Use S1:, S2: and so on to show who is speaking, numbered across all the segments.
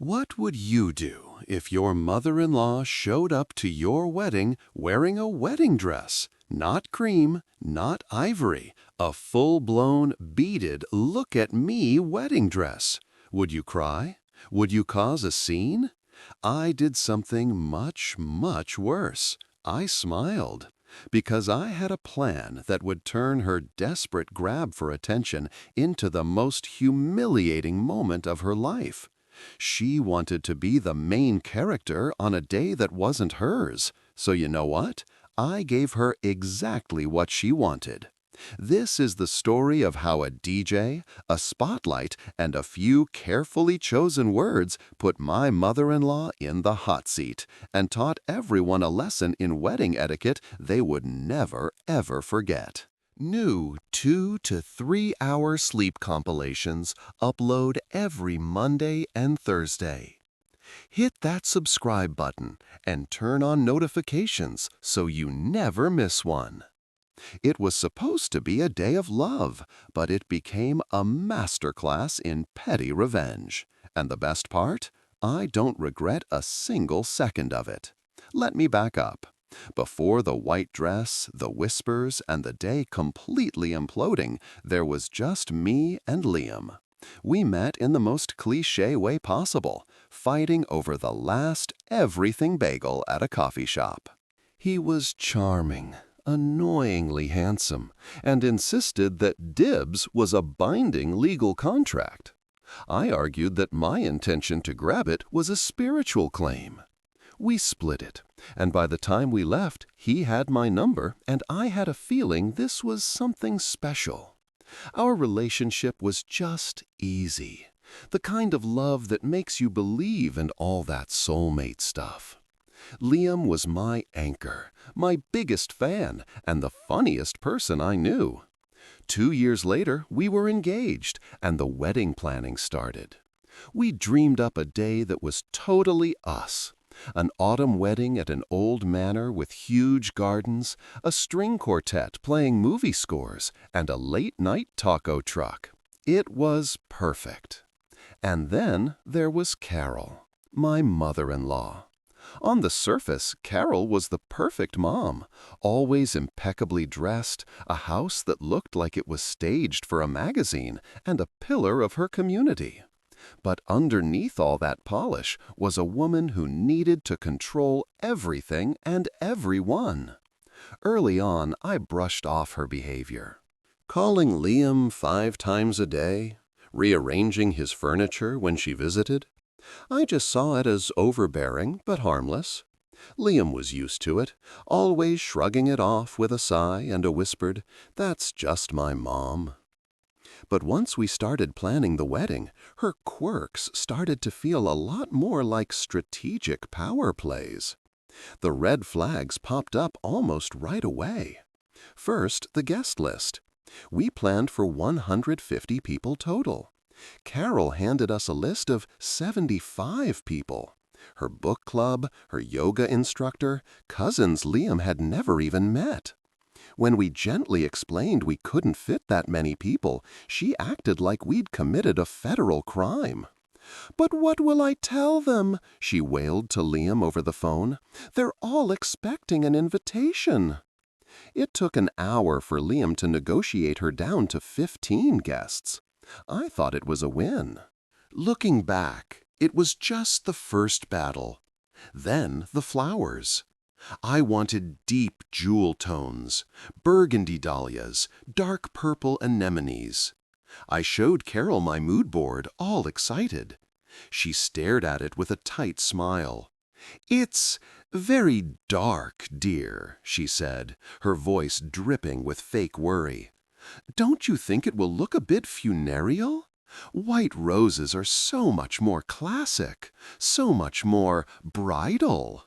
S1: What would you do if your mother-in-law showed up to your wedding wearing a wedding dress? Not cream, not ivory, a full-blown, beaded, look-at-me wedding dress. Would you cry? Would you cause a scene? I did something much, much worse. I smiled, because I had a plan that would turn her desperate grab for attention into the most humiliating moment of her life. She wanted to be the main character on a day that wasn't hers. So you know what? I gave her exactly what she wanted. This is the story of how a DJ, a spotlight, and a few carefully chosen words put my mother-in-law in the hot seat and taught everyone a lesson in wedding etiquette they would never, ever forget. New 2 to 3 hour sleep compilations upload every Monday and Thursday. Hit that subscribe button and turn on notifications so you never miss one. It was supposed to be a day of love, but it became a masterclass in petty revenge. And the best part? I don't regret a single second of it. Let me back up. Before the white dress, the whispers, and the day completely imploding, there was just me and Liam. We met in the most cliché way possible, fighting over the last everything bagel at a coffee shop. He was charming, annoyingly handsome, and insisted that dibs was a binding legal contract. I argued that my intention to grab it was a spiritual claim. We split it, and by the time we left, he had my number, and I had a feeling this was something special. Our relationship was just easy, the kind of love that makes you believe in all that soulmate stuff. Liam was my anchor, my biggest fan, and the funniest person I knew. 2 years later, we were engaged, and the wedding planning started. We dreamed up a day that was totally us. An autumn wedding at an old manor with huge gardens, a string quartet playing movie scores, and a late-night taco truck. It was perfect. And then there was Carol, my mother-in-law. On the surface, Carol was the perfect mom, always impeccably dressed, a house that looked like it was staged for a magazine, and a pillar of her community. But underneath all that polish was a woman who needed to control everything and everyone. Early on, I brushed off her behavior. Calling Liam 5 times a day, rearranging his furniture when she visited. I just saw it as overbearing but harmless. Liam was used to it, always shrugging it off with a sigh and a whispered, "That's just my mom." But once we started planning the wedding, her quirks started to feel a lot more like strategic power plays. The red flags popped up almost right away. First, the guest list. We planned for 150 people total. Carol handed us a list of 75 people. Her book club, her yoga instructor, cousins Liam had never even met. When we gently explained we couldn't fit that many people, she acted like we'd committed a federal crime. "But what will I tell them?" she wailed to Liam over the phone. "They're all expecting an invitation." It took an hour for Liam to negotiate her down to 15 guests. I thought it was a win. Looking back, it was just the first battle. Then the flowers. I wanted deep jewel tones, burgundy dahlias, dark purple anemones. I showed Carol my mood board, all excited. She stared at it with a tight smile. "It's very dark, dear," she said, her voice dripping with fake worry. "Don't you think it will look a bit funereal? White roses are so much more classic, so much more bridal."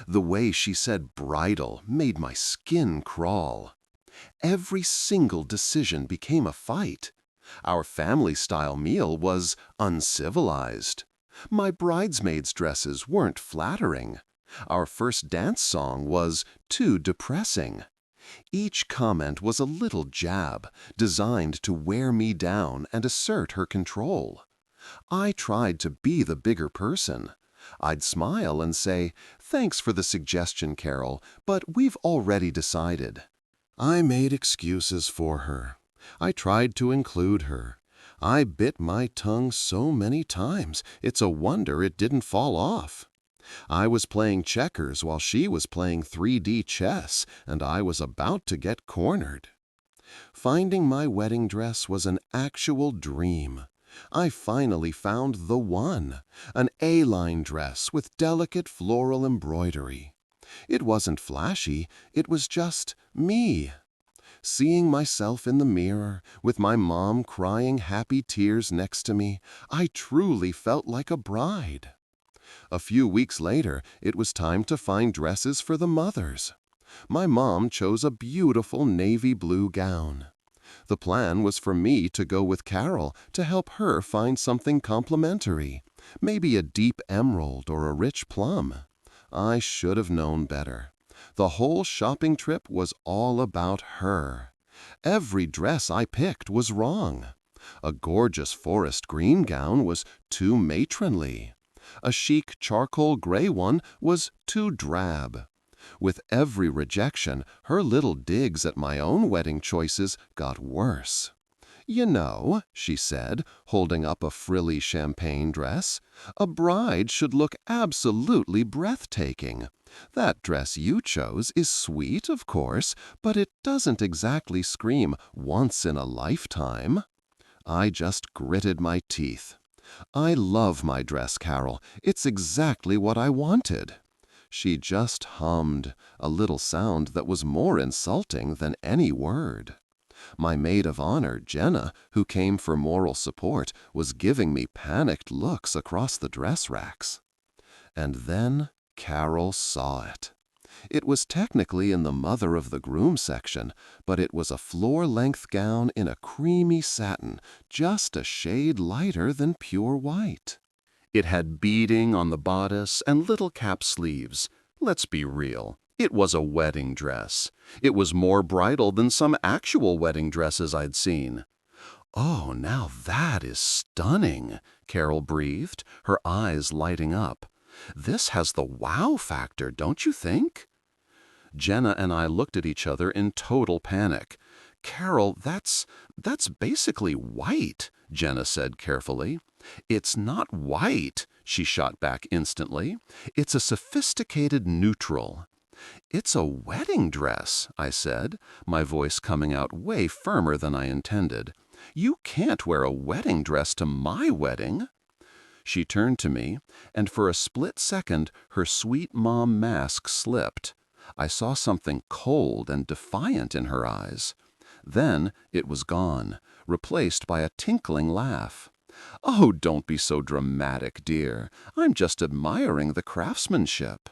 S1: The way she said bridal made my skin crawl. Every single decision became a fight. Our family-style meal was uncivilized. My bridesmaids' dresses weren't flattering. Our first dance song was too depressing. Each comment was a little jab, designed to wear me down and assert her control. I tried to be the bigger person. I'd smile and say, "Thanks for the suggestion, Carol, but we've already decided." I made excuses for her. I tried to include her. I bit my tongue so many times, it's a wonder it didn't fall off. I was playing checkers while she was playing 3D chess, and I was about to get cornered. Finding my wedding dress was an actual dream. I finally found the one, an A-line dress with delicate floral embroidery. It wasn't flashy, it was just me. Seeing myself in the mirror, with my mom crying happy tears next to me, I truly felt like a bride. A few weeks later, it was time to find dresses for the mothers. My mom chose a beautiful navy blue gown. The plan was for me to go with Carol to help her find something complimentary, maybe a deep emerald or a rich plum. I should have known better. The whole shopping trip was all about her. Every dress I picked was wrong. A gorgeous forest green gown was too matronly. A chic charcoal gray one was too drab. With every rejection, her little digs at my own wedding choices got worse. "You know," she said, holding up a frilly champagne dress, "a bride should look absolutely breathtaking. That dress you chose is sweet, of course, but it doesn't exactly scream once in a lifetime." I just gritted my teeth. "I love my dress, Carol. It's exactly what I wanted." She just hummed, a little sound that was more insulting than any word. My maid of honor, Jenna, who came for moral support, was giving me panicked looks across the dress racks. And then Carol saw it. It was technically in the mother of the groom section, but it was a floor-length gown in a creamy satin, just a shade lighter than pure white. It had beading on the bodice and little cap sleeves. Let's be real. It was a wedding dress. It was more bridal than some actual wedding dresses I'd seen. "Oh, now that is stunning," Carol breathed, her eyes lighting up. "This has the wow factor, don't you think?" Jenna and I looked at each other in total panic. "Carol, that's basically white," Jenna said carefully. "It's not white," she shot back instantly. "It's a sophisticated neutral." "It's a wedding dress," I said, my voice coming out way firmer than I intended. "You can't wear a wedding dress to my wedding." She turned to me, and for a split second her sweet mom mask slipped. I saw something cold and defiant in her eyes. Then it was gone, replaced by a tinkling laugh. "Oh, don't be so dramatic, dear. I'm just admiring the craftsmanship."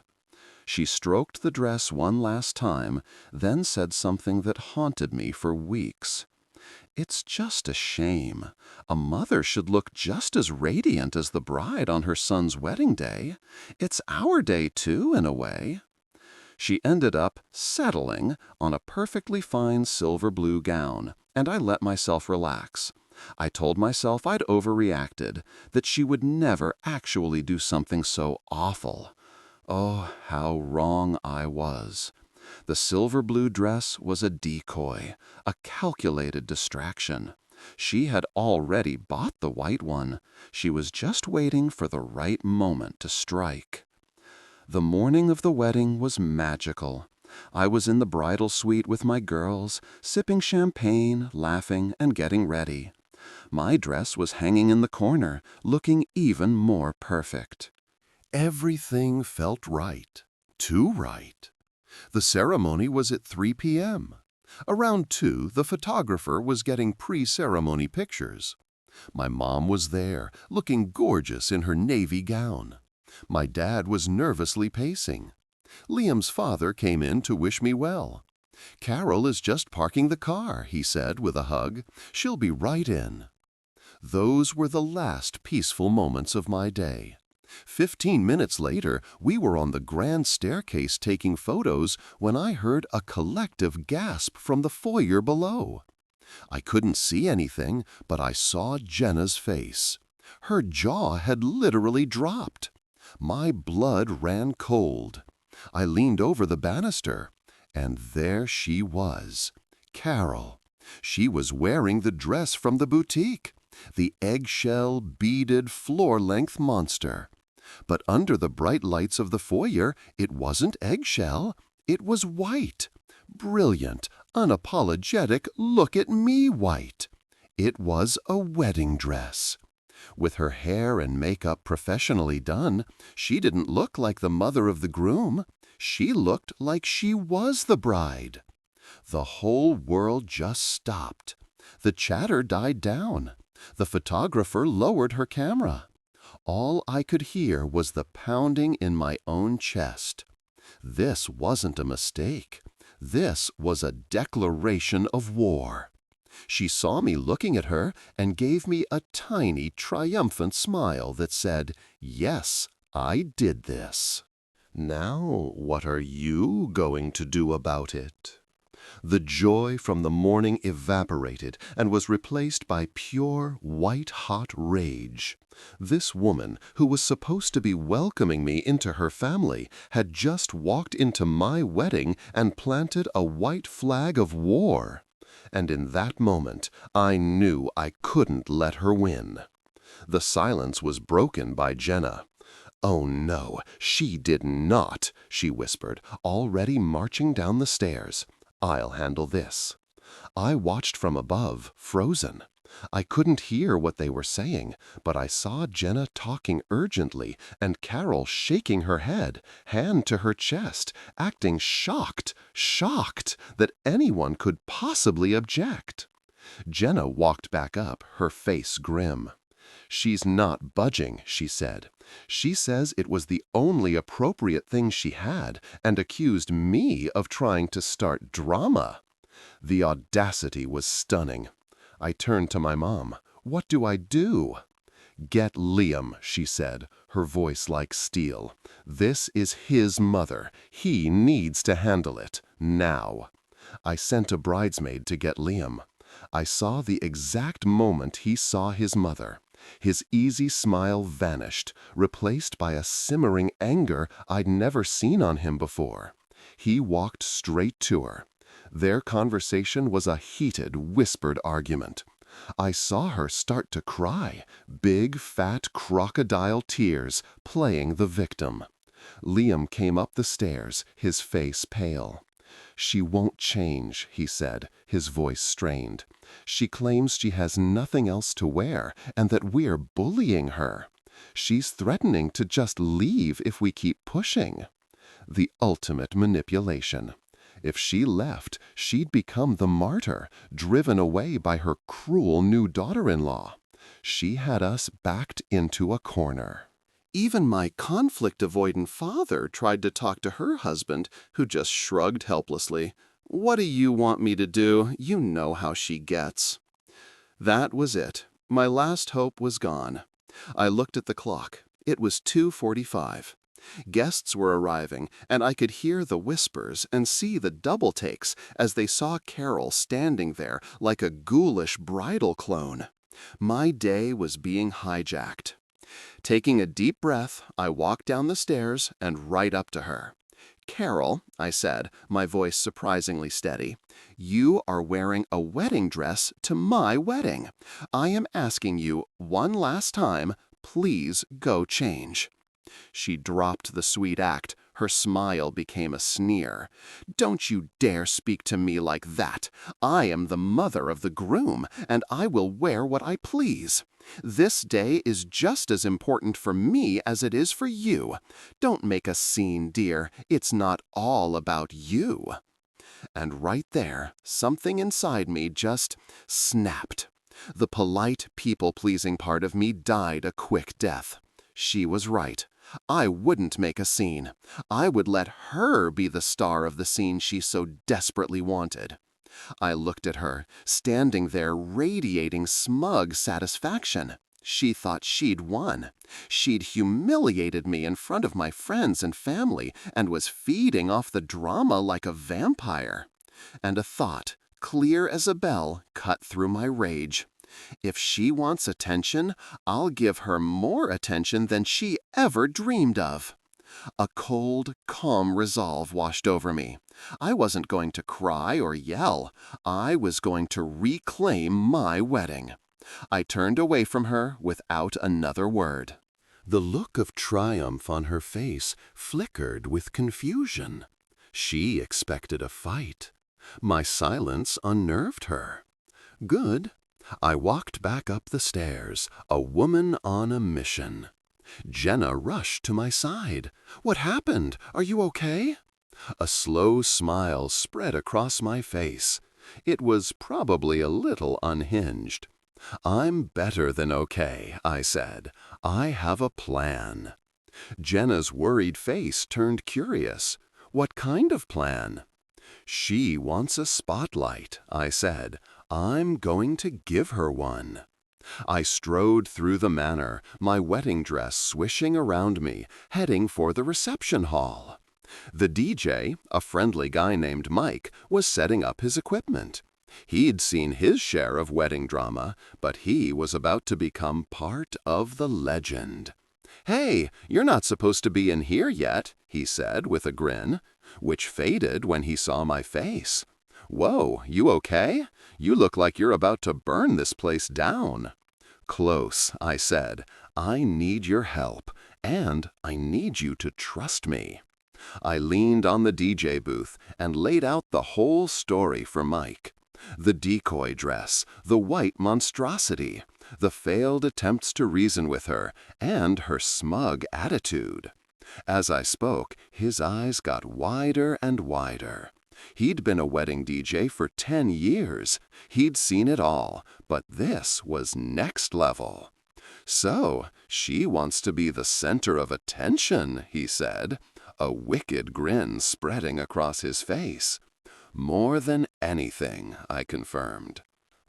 S1: She stroked the dress one last time, then said something that haunted me for weeks. "It's just a shame. A mother should look just as radiant as the bride on her son's wedding day. It's our day, too, in a way." She ended up settling on a perfectly fine silver blue gown, and I let myself relax. I told myself I'd overreacted, that she would never actually do something so awful. Oh, how wrong I was. The silver blue dress was a decoy, a calculated distraction. She had already bought the white one. She was just waiting for the right moment to strike. The morning of the wedding was magical. I was in the bridal suite with my girls, sipping champagne, laughing, and getting ready. My dress was hanging in the corner, looking even more perfect. Everything felt right. Too right. The ceremony was at 3 p.m. Around 2, the photographer was getting pre-ceremony pictures. My mom was there, looking gorgeous in her navy gown. My dad was nervously pacing. Liam's father came in to wish me well. "Carol is just parking the car," he said with a hug. "She'll be right in." Those were the last peaceful moments of my day. 15 minutes later, we were on the grand staircase taking photos when I heard a collective gasp from the foyer below. I couldn't see anything, but I saw Jenna's face. Her jaw had literally dropped. My blood ran cold. I leaned over the banister, and there she was, Carol. She was wearing the dress from the boutique, the eggshell, beaded, floor-length monster. But under the bright lights of the foyer, it wasn't eggshell, it was white. Brilliant, unapologetic, look-at-me white. It was a wedding dress. With her hair and makeup professionally done, she didn't look like the mother of the groom. She looked like she was the bride. The whole world just stopped. The chatter died down. The photographer lowered her camera. All I could hear was the pounding in my own chest. This wasn't a mistake. This was a declaration of war. She saw me looking at her and gave me a tiny, triumphant smile that said, "Yes, I did this. Now, what are you going to do about it?" The joy from the morning evaporated and was replaced by pure, white-hot rage. This woman, who was supposed to be welcoming me into her family, had just walked into my wedding and planted a white flag of war. And in that moment, I knew I couldn't let her win. The silence was broken by Jenna. "Oh no, she did not," she whispered, already marching down the stairs. "I'll handle this." I watched from above, frozen. I couldn't hear what they were saying, but I saw Jenna talking urgently and Carol shaking her head, hand to her chest, acting shocked that anyone could possibly object. Jenna walked back up, her face grim. "She's not budging," she said. "She says it was the only appropriate thing she had and accused me of trying to start drama." The audacity was stunning. I turned to my mom. "What do I do?" "Get Liam," she said, her voice like steel. "This is his mother. He needs to handle it, now." I sent a bridesmaid to get Liam. I saw the exact moment he saw his mother. His easy smile vanished, replaced by a simmering anger I'd never seen on him before. He walked straight to her. Their conversation was a heated, whispered argument. I saw her start to cry, big, fat crocodile tears, playing the victim. Liam came up the stairs, his face pale. "She won't change," he said, his voice strained. "She claims she has nothing else to wear and that we're bullying her. She's threatening to just leave if we keep pushing." The ultimate manipulation. If she left, she'd become the martyr, driven away by her cruel new daughter-in-law. She had us backed into a corner. Even my conflict-avoidant father tried to talk to her husband, who just shrugged helplessly. "What do you want me to do? You know how she gets." That was it. My last hope was gone. I looked at the clock. It was 2:45. Guests were arriving, and I could hear the whispers and see the double takes as they saw Carol standing there like a ghoulish bridal clone. My day was being hijacked. Taking a deep breath, I walked down the stairs and right up to her. "Carol," I said, my voice surprisingly steady, "you are wearing a wedding dress to my wedding. I am asking you one last time, please go change." She dropped the sweet act. Her smile became a sneer. "Don't you dare speak to me like that. I am the mother of the groom, and I will wear what I please. This day is just as important for me as it is for you. Don't make a scene, dear. It's not all about you." And right there, something inside me just snapped. The polite, people-pleasing part of me died a quick death. She was right. I wouldn't make a scene. I would let her be the star of the scene she so desperately wanted. I looked at her, standing there radiating smug satisfaction. She thought she'd won. She'd humiliated me in front of my friends and family and was feeding off the drama like a vampire. And a thought, clear as a bell, cut through my rage.
S2: If she wants attention, I'll give her more attention than she ever dreamed of. A cold, calm resolve washed over me. I wasn't going to cry or yell. I was going to reclaim my wedding. I turned away from her without another word.
S1: The look of triumph on her face flickered with confusion. She expected a fight. My silence unnerved her. Good. I walked back up the stairs, a woman on a mission. Jenna rushed to my side. "What happened? Are you okay?" A slow smile spread across my face. It was probably a little unhinged. "I'm better than okay," I said. "I have a plan." Jenna's worried face turned curious. "What kind of plan?" "She wants a spotlight," I said. "I'm going to give her one." I strode through the manor, my wedding dress swishing around me, heading for the reception hall. The DJ, a friendly guy named Mike, was setting up his equipment. He'd seen his share of wedding drama, but he was about to become part of the legend. "Hey, you're not supposed to be in here yet," he said with a grin, which faded when he saw my face. "Whoa, you okay? You look like you're about to burn this place down." "Close," I said. "I need your help, and I need you to trust me." I leaned on the DJ booth and laid out the whole story for Mike. The decoy dress, the white monstrosity, the failed attempts to reason with her, and her smug attitude. As I spoke, his eyes got wider and wider. He'd been a wedding DJ for 10 years. He'd seen it all, but this was next level. "So, she wants to be the center of attention," he said, a wicked grin spreading across his face. "More than anything," I confirmed.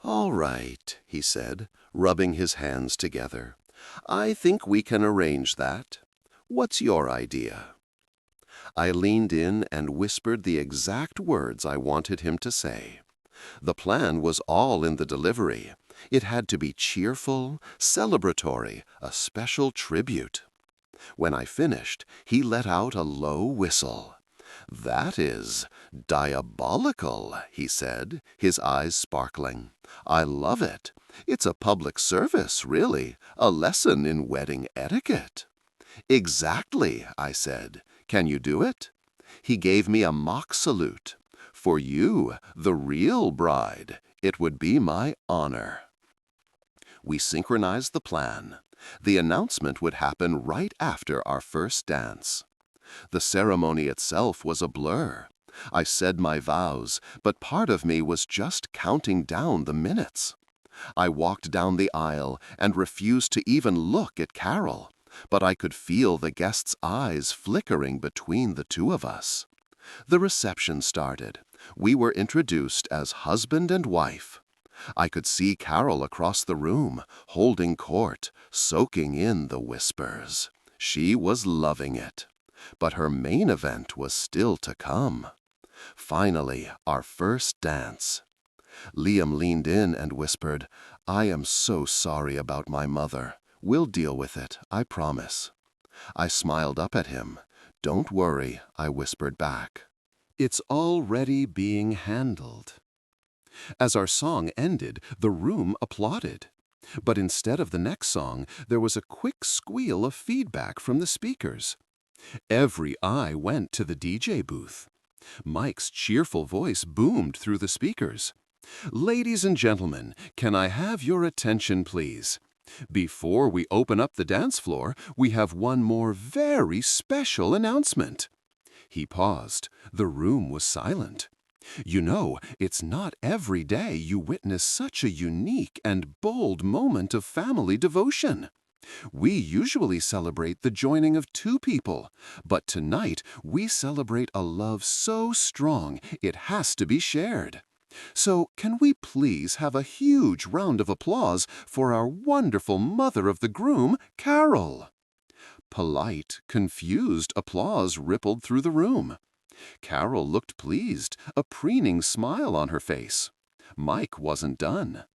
S1: "All right," he said, rubbing his hands together. "I think we can arrange that. What's your idea?" I leaned in and whispered the exact words I wanted him to say. The plan was all in the delivery. It had to be cheerful, celebratory, a special tribute. When I finished, he let out a low whistle. "That is diabolical," he said, his eyes sparkling. "I love it. It's a public service, really, a lesson in wedding etiquette." "Exactly," I said. "Can you do it?" He gave me a mock salute. "For you, the real bride, it would be my honor." We synchronized the plan. The announcement would happen right after our first dance. The ceremony itself was a blur. I said my vows, but part of me was just counting down the minutes. I walked down the aisle and refused to even look at Carol, but I could feel the guests' eyes flickering between the two of us. The reception started. We were introduced as husband and wife. I could see Carol across the room, holding court, soaking in the whispers. She was loving it. But her main event was still to come. Finally, our first dance. Liam leaned in and whispered, "I am so sorry about my mother. We'll deal with it, I promise." I smiled up at him. "Don't worry," I whispered back. "It's already being handled." As our song ended, the room applauded. But instead of the next song, there was a quick squeal of feedback from the speakers. Every eye went to the DJ booth. Mike's cheerful voice boomed through the speakers. "Ladies and gentlemen, can I have your attention, please? Before we open up the dance floor, we have one more very special announcement." He paused. The room was silent. "You know, it's not every day you witness such a unique and bold moment of family devotion. We usually celebrate the joining of two people, but tonight we celebrate a love so strong it has to be shared. So can we please have a huge round of applause for our wonderful mother of the groom, Carol?" Polite, confused applause rippled through the room. Carol looked pleased, a preening smile on her face. Mike wasn't done.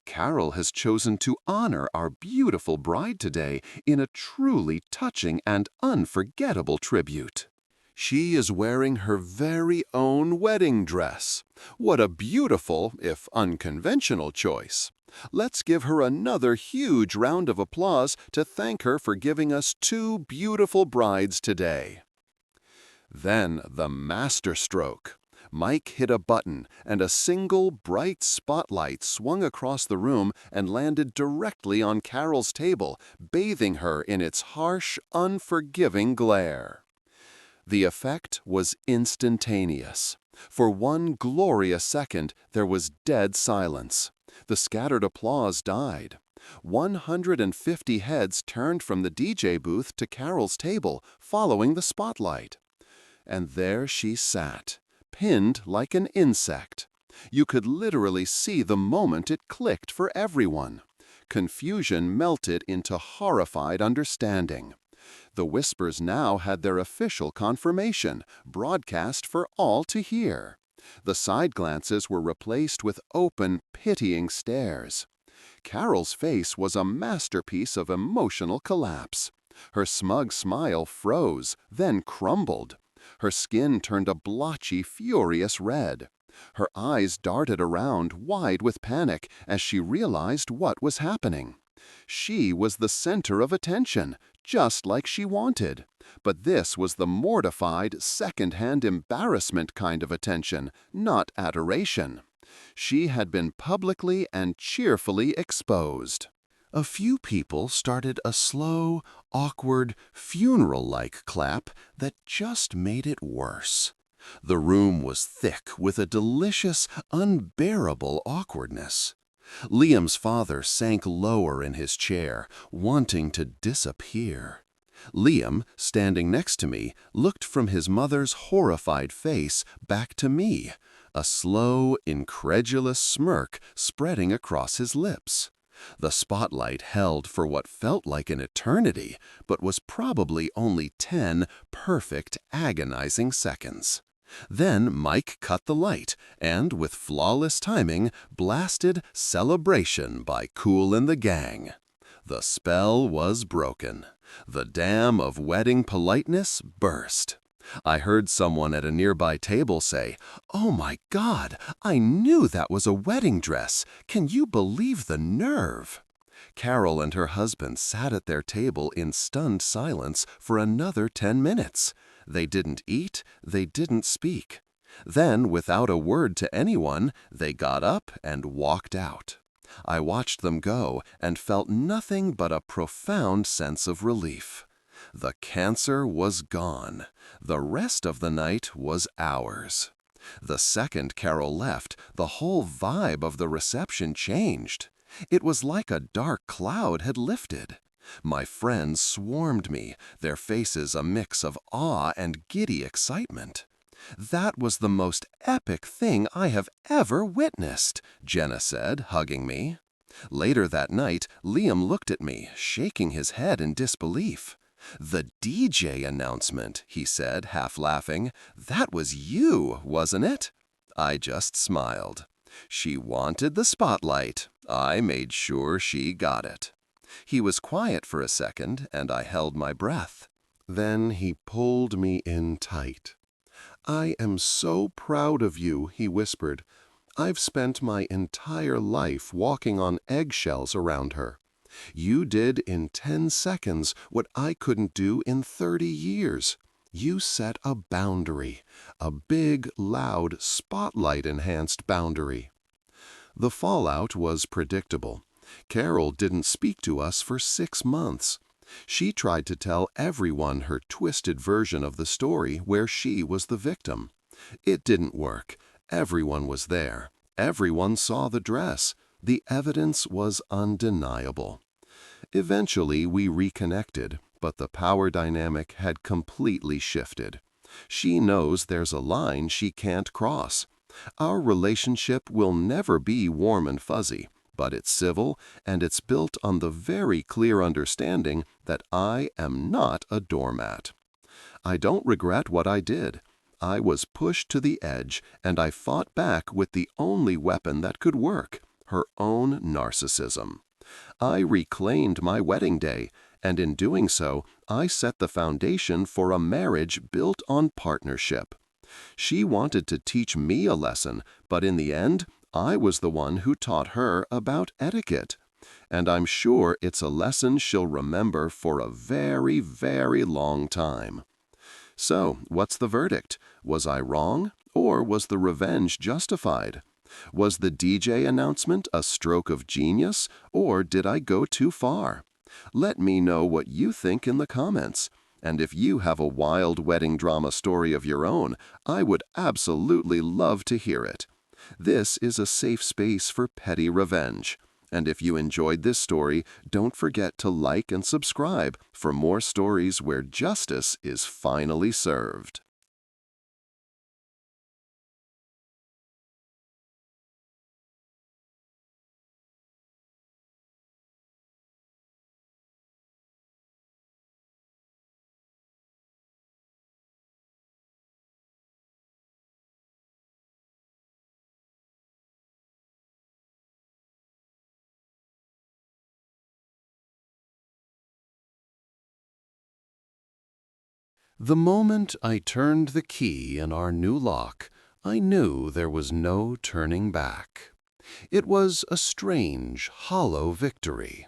S1: Carol has chosen to honor our beautiful bride today in a truly touching and unforgettable tribute. She is wearing her very own wedding dress. What a beautiful, if unconventional, choice. Let's give her another huge round of applause to thank her for giving us two beautiful brides today. Then the masterstroke. Mike hit a button, and a single bright spotlight swung across the room and landed directly on Carol's table, bathing her in its harsh, unforgiving glare. The effect was instantaneous. For one glorious second, there was dead silence. The scattered applause died. 150 heads turned from the DJ booth to Carol's table, following the spotlight. And there she sat, pinned like an insect. You could literally see the moment it clicked for everyone. Confusion melted into horrified understanding. The whispers now had their official confirmation, broadcast for all to hear. The side glances were replaced with open, pitying stares. Carol's face was a masterpiece of emotional collapse. Her smug smile froze, then crumbled. Her skin turned a blotchy, furious red. Her eyes darted around, wide with panic, as she realized what was happening. She was the center of attention, just like she wanted. But this was the mortified, second-hand embarrassment kind of attention, not adoration. She had been publicly and cheerfully exposed. A few people started a slow, awkward, funeral-like clap that just made it worse. The room was thick with a delicious, unbearable awkwardness. Liam's father sank lower in his chair, wanting to disappear. Liam, standing next to me, looked from his mother's horrified face back to me, a slow, incredulous smirk spreading across his lips. The spotlight held for what felt like an eternity, but was probably only 10 perfect, agonizing seconds. Then Mike cut the light and, with flawless timing, blasted Celebration by Kool and the Gang. The spell was broken. The dam of wedding politeness burst. I heard someone at a nearby table say, "Oh my God, I knew that was a wedding dress. Can you believe the nerve?" Carol and her husband sat at their table in stunned silence for another 10 minutes. They didn't eat, they didn't speak. Then, without a word to anyone, they got up and walked out. I watched them go and felt nothing but a profound sense of relief. The cancer was gone. The rest of the night was ours. The second Carol left, the whole vibe of the reception changed. It was like a dark cloud had lifted. My friends swarmed me, their faces a mix of awe and giddy excitement. "That was the most epic thing I have ever witnessed," Jenna said, hugging me. Later that night, Liam looked at me, shaking his head in disbelief. "The DJ announcement," he said, half laughing. "That was you, wasn't it?" I just smiled. She wanted the spotlight. I made sure she got it. He was quiet for a second, and I held my breath. Then he pulled me in tight. "I am so proud of you," he whispered. "I've spent my entire life walking on eggshells around her. You did in 10 seconds what I couldn't do in 30 years. You set a boundary, a big, loud, spotlight-enhanced boundary." The fallout was predictable. Carol didn't speak to us for 6 months. She tried to tell everyone her twisted version of the story where she was the victim. It didn't work. Everyone was there. Everyone saw the dress. The evidence was undeniable. Eventually, we reconnected, but the power dynamic had completely shifted. She knows there's a line she can't cross. Our relationship will never be warm and fuzzy, but it's civil, and it's built on the very clear understanding that I am not a doormat. I don't regret what I did. I was pushed to the edge, and I fought back with the only weapon that could work,
S2: her own narcissism. I reclaimed my wedding day, and in doing so, I set the foundation for a marriage built on partnership. She wanted to teach me a lesson, but in the end, I was the one who taught her about etiquette. And I'm sure it's a lesson she'll remember for a very, very long time. So, what's the verdict? Was I wrong, or was the revenge justified? Was the DJ announcement a stroke of genius, or did I go too far? Let me know what you think in the comments. And if you have a wild wedding drama story of your own, I would absolutely love to hear it. This is a safe space for petty revenge. And if you enjoyed this story, don't forget to like and subscribe for more stories where justice is finally served.
S1: The moment I turned the key in our new lock, I knew there was no turning back. It was a strange, hollow victory.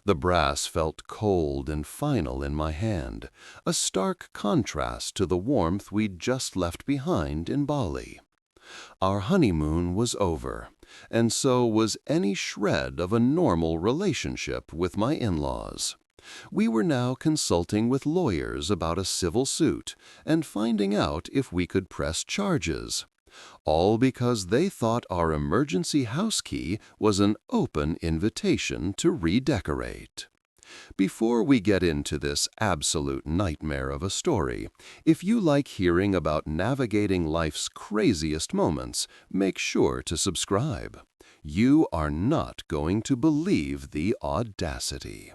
S1: The brass felt cold and final in my hand, a stark contrast to the warmth we'd just left behind in Bali. Our honeymoon was over, and so was any shred of a normal relationship with my in-laws. We were now consulting with lawyers about a civil suit and finding out if we could press charges. All because they thought our emergency house key was an open invitation to redecorate. Before we get into this absolute nightmare of a story, if you like hearing about navigating life's craziest moments, make sure to subscribe. You are not going to believe the audacity.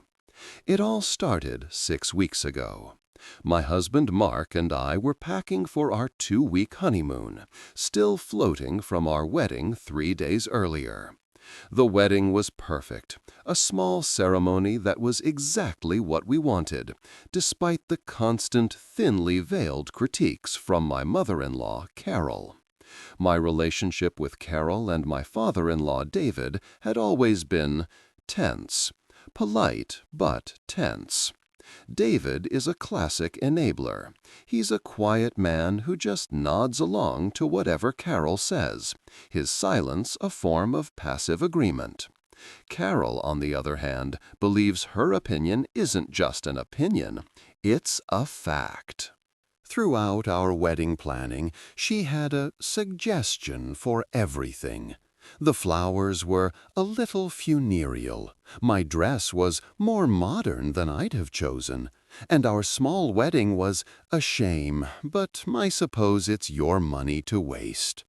S1: It all started 6 weeks ago. My husband Mark and I were packing for our 2-week honeymoon, still floating from our wedding 3 days earlier. The wedding was perfect, a small ceremony that was exactly what we wanted, despite the constant, thinly veiled critiques from my mother-in-law, Carol. My relationship with Carol and my father-in-law, David, had always been tense. Polite, but tense. David is a classic enabler. He's a quiet man who just nods along to whatever Carol says, his silence a form of passive agreement. Carol, on the other hand, believes her opinion isn't just an opinion, it's a fact. Throughout our wedding planning, she had a suggestion for everything. The flowers were a little funereal, my dress was more modern than I'd have chosen, and our small wedding was a shame, but I suppose it's your money to waste.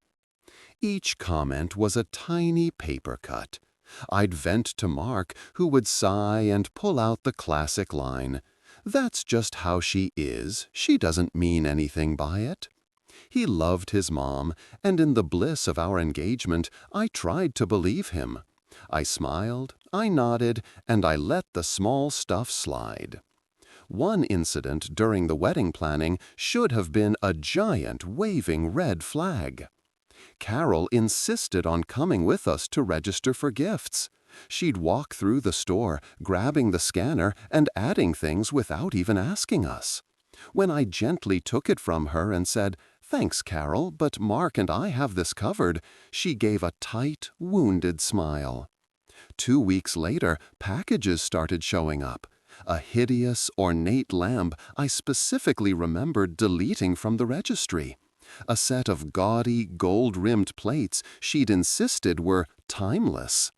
S1: Each comment was a tiny paper cut. I'd vent to Mark, who would sigh and pull out the classic line, "That's just how she is, she doesn't mean anything by it." He loved his mom, and in the bliss of our engagement, I tried to believe him. I smiled, I nodded, and I let the small stuff slide. One incident during the wedding planning should have been a giant waving red flag. Carol insisted on coming with us to register for gifts. She'd walk through the store, grabbing the scanner and adding things without even asking us. When I gently took it from her and said, "Thanks, Carol, but Mark and I have this covered," she gave a tight, wounded smile. 2 weeks later, packages started showing up. A hideous, ornate lamp I specifically remembered deleting from the registry. A set of gaudy, gold-rimmed plates she'd insisted were timeless.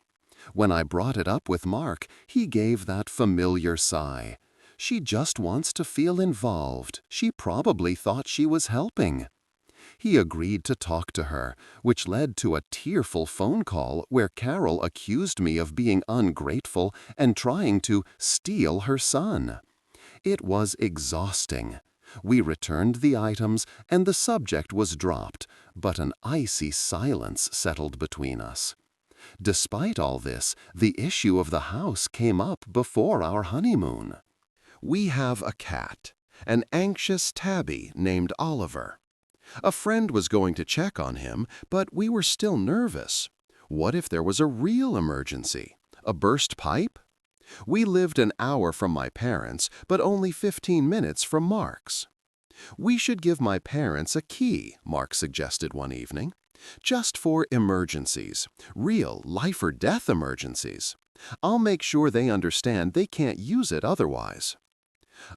S1: When I brought it up with Mark, he gave that familiar sigh. She just wants to feel involved. She probably thought she was helping. He agreed to talk to her, which led to a tearful phone call where Carol accused me of being ungrateful and trying to steal her son. It was exhausting. We returned the items and the subject was dropped, but an icy silence settled between us. Despite all this, the issue of the house came up before our honeymoon. We have a cat, an anxious tabby named Oliver. A friend was going to check on him, but we were still nervous. What if there was a real emergency? A burst pipe? We lived an hour from my parents, but only 15 minutes from Mark's. We should give my parents a key, Mark suggested one evening. Just for emergencies, real life-or-death emergencies. I'll make sure they understand they can't use it otherwise.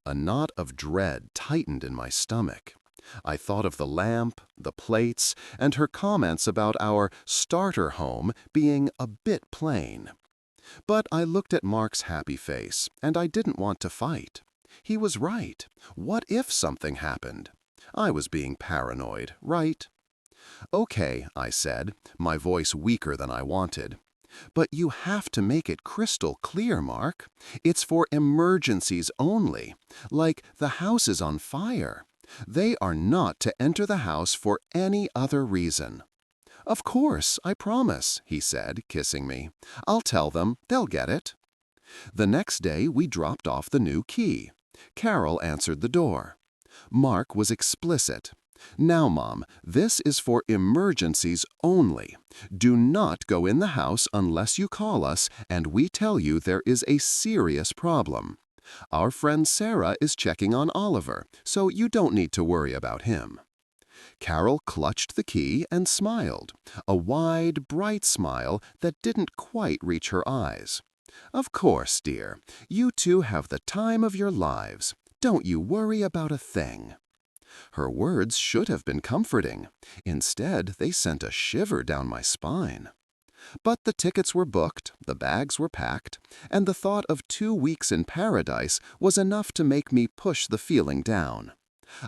S1: A knot of dread tightened in my stomach. I thought of the lamp, the plates, and her comments about our starter home being a bit plain. But I looked at Mark's happy face, and I didn't want to fight. He was right. What if something happened? I was being paranoid, right? Okay, I said, my voice weaker than I wanted. But you have to make it crystal clear, Mark. It's for emergencies only, like the house is on fire. They are not to enter the house for any other reason. Of course, I promise, he said, kissing me. I'll tell them, they'll get it. The next day, we dropped off the new key. Carol answered the door. Mark was explicit. Now, Mom, this is for emergencies only. Do not go in the house unless you call us and we tell you there is a serious problem. Our friend Sarah is checking on Oliver, so you don't need to worry about him. Carol clutched the key and smiled, a wide, bright smile that didn't quite reach her eyes. Of course, dear, you two have the time of your lives. Don't you worry about a thing. Her words should have been comforting. Instead, they sent a shiver down my spine. But the tickets were booked, the bags were packed, and the thought of 2 weeks in paradise was enough to make me push the feeling down.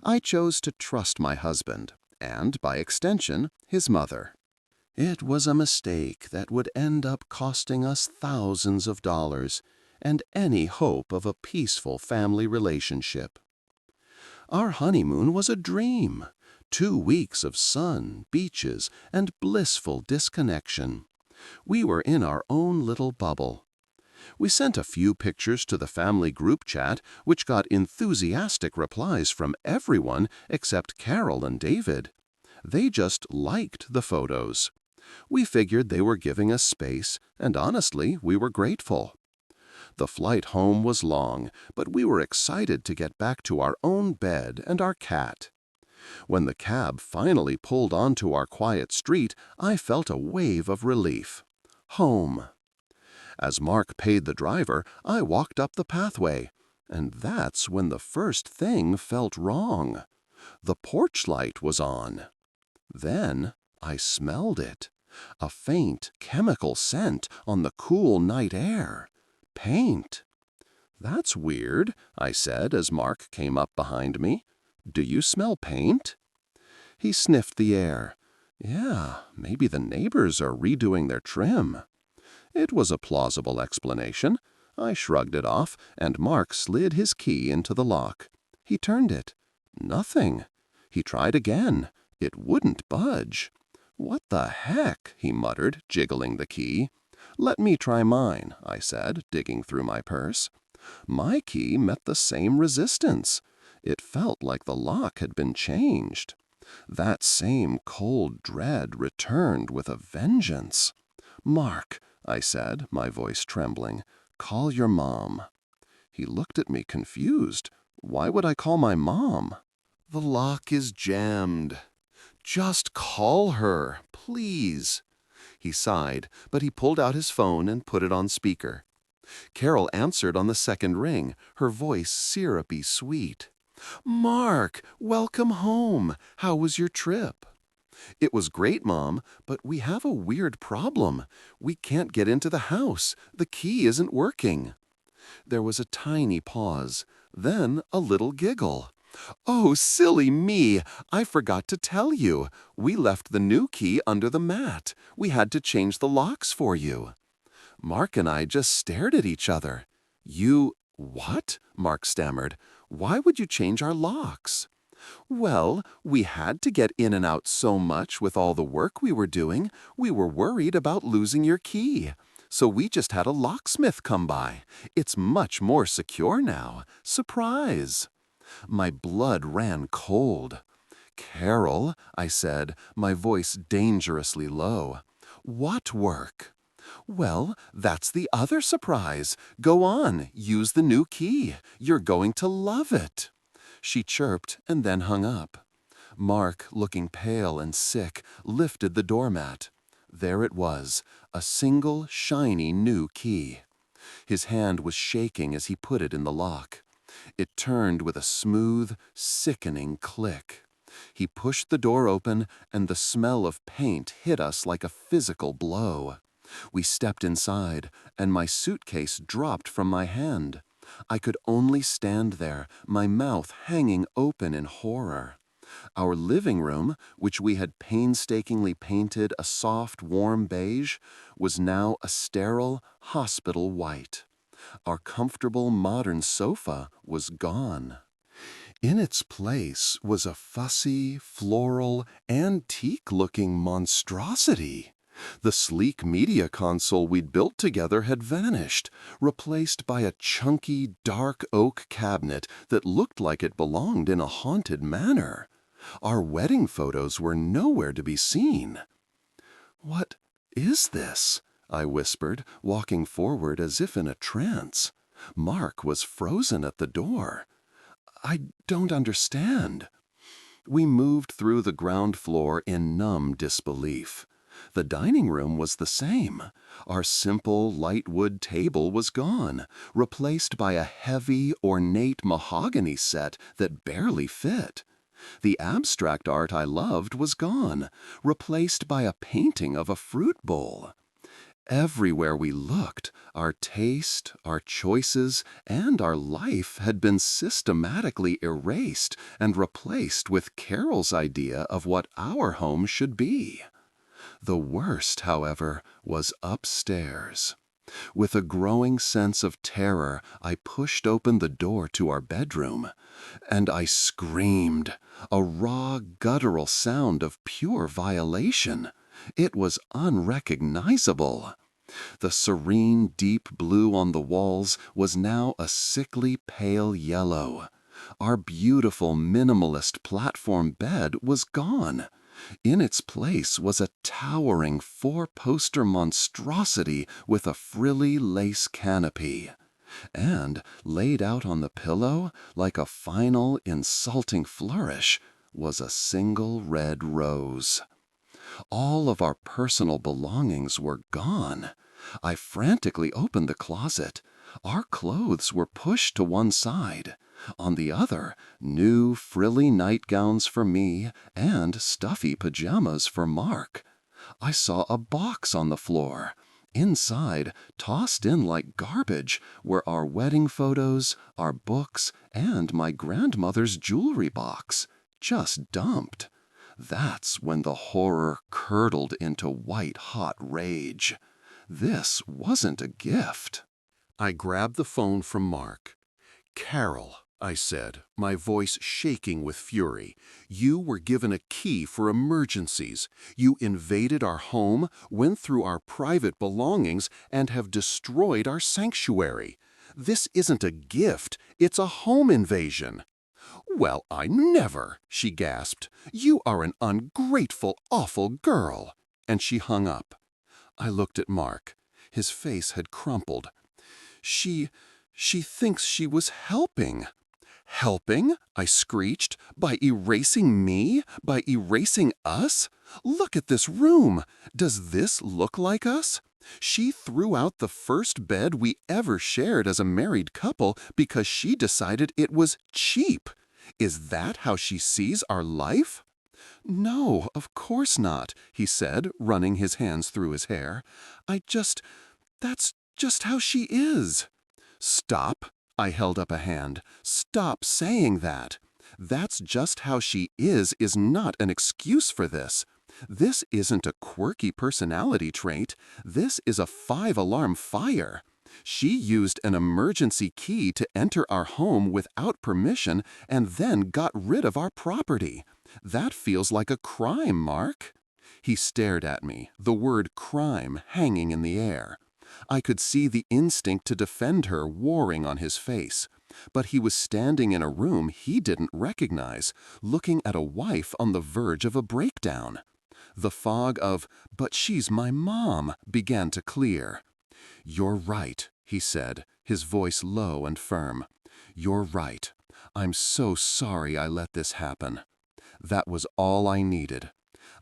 S1: I chose to trust my husband, and, by extension, his mother. It was a mistake that would end up costing us thousands of dollars and any hope of a peaceful family relationship. Our honeymoon was a dream. 2 weeks of sun, beaches, and blissful disconnection. We were in our own little bubble. We sent a few pictures to the family group chat, which got enthusiastic replies from everyone except Carol and David. They just liked the photos. We figured they were giving us space, and honestly, we were grateful. The flight home was long, but we were excited to get back to our own bed and our cat. When the cab finally pulled onto our quiet street, I felt a wave of relief. Home. As Mark paid the driver, I walked up the pathway, and that's when the first thing felt wrong. The porch light was on. Then I smelled it. A faint chemical scent on the cool night air. Paint. That's weird, I said as Mark came up behind me. Do you smell paint? He sniffed the air. Yeah, maybe the neighbors are redoing their trim. It was a plausible explanation. I shrugged it off, and Mark slid his key into the lock. He turned it. Nothing. He tried again. It wouldn't budge. What the heck? He muttered, jiggling the key. Let me try mine, I said, digging through my purse. My key met the same resistance. It felt like the lock had been changed. That same cold dread returned with a vengeance. Mark, I said, my voice trembling, call your mom. He looked at me confused. Why would I call my mom? The lock is jammed. Just call her, please. He sighed, but he pulled out his phone and put it on speaker. Carol answered on the second ring, her voice syrupy sweet. Mark, welcome home. How was your trip? It was great, Mom, but we have a weird problem. We can't get into the house. The key isn't working. There was a tiny pause, then a little giggle. Oh, silly me! I forgot to tell you. We left the new key under the mat. We had to change the locks for you. Mark and I just stared at each other. You... What? Mark stammered. Why would you change our locks?
S2: Well, we had to get in and out so much with all the work we were doing, we were worried about losing your key. So we just had a locksmith come by. It's much more secure now. Surprise! My blood ran cold. "Carol," I said, my voice dangerously low. "What work?" "Well, that's the other surprise. Go on, use the new key. You're going to love it." She chirped and then hung up. Mark, looking pale and sick, lifted the doormat. There it was, a single, shiny new key. His hand was shaking as he put it in the lock. It turned with a smooth, sickening click. He pushed the door open, and the smell of paint hit us like a physical blow. We stepped inside, and my suitcase dropped from my hand. I could only stand there, my mouth hanging open in horror. Our living room, which we had painstakingly painted a soft, warm beige, was now a sterile, hospital white. Our comfortable modern sofa was gone. In its place was a fussy, floral, antique-looking monstrosity. The sleek media console we'd built together had vanished, replaced by a chunky, dark oak cabinet that looked like it belonged in a haunted manor. Our wedding photos were nowhere to be seen. "What is this?" I whispered, walking forward as if in a trance. Mark was frozen at the door. "I don't understand." We moved through the ground floor in numb disbelief. The dining room was the same. Our simple, light wood table was gone, replaced by a heavy, ornate mahogany set that barely fit. The abstract art I loved was gone, replaced by a painting of a fruit bowl. Everywhere we looked, our taste, our choices, and our life had been systematically erased and replaced with Carol's idea of what our home should be. The worst, however, was upstairs. With a growing sense of terror, I pushed open the door to our bedroom, and I screamed, a raw, guttural sound of pure violation. It was unrecognizable. The serene, deep blue on the walls was now a sickly pale yellow. Our beautiful minimalist platform bed was gone. In its place was a towering four-poster monstrosity with a frilly lace canopy. And, laid out on the pillow, like a final, insulting flourish, was a single red rose. All of our personal belongings were gone. I frantically opened the closet. Our clothes were pushed to one side. On the other, new frilly nightgowns for me and stuffy pajamas for Mark. I saw a box on the floor. Inside, tossed in like garbage, were our wedding photos, our books, and my grandmother's jewelry box, just dumped. That's when the horror curdled into white-hot rage. This wasn't a gift. I grabbed the phone from Mark. "Carol," I said, my voice shaking with fury, "you were given a key for emergencies. You invaded our home, went through our private belongings, and have destroyed our sanctuary. This isn't a gift, it's a home invasion." "Well, I never," she gasped. "You are an ungrateful, awful girl." And she hung up. I looked at Mark. His face had crumpled. She thinks she was helping." "Helping?" I screeched. "By erasing me? By erasing us? Look at this room. Does this look like us? She threw out the first bed we ever shared as a married couple because she decided it was cheap. Is that how she sees our life?" "No, of course not," he said, running his hands through his hair. That's just how she is." "Stop." I held up a hand. "Stop saying that. That's just how she is not an excuse for this. This isn't a quirky personality trait. This is a 5-alarm fire. She used an emergency key to enter our home without permission and then got rid of our property. That feels like a crime, Mark." He stared at me, the word crime hanging in the air. I could see the instinct to defend her warring on his face. But he was standing in a room he didn't recognize, looking at a wife on the verge of a breakdown. The fog of, "But she's my mom," began to clear. "You're right," he said, his voice low and firm. "You're right. I'm so sorry I let this happen." That was all I needed.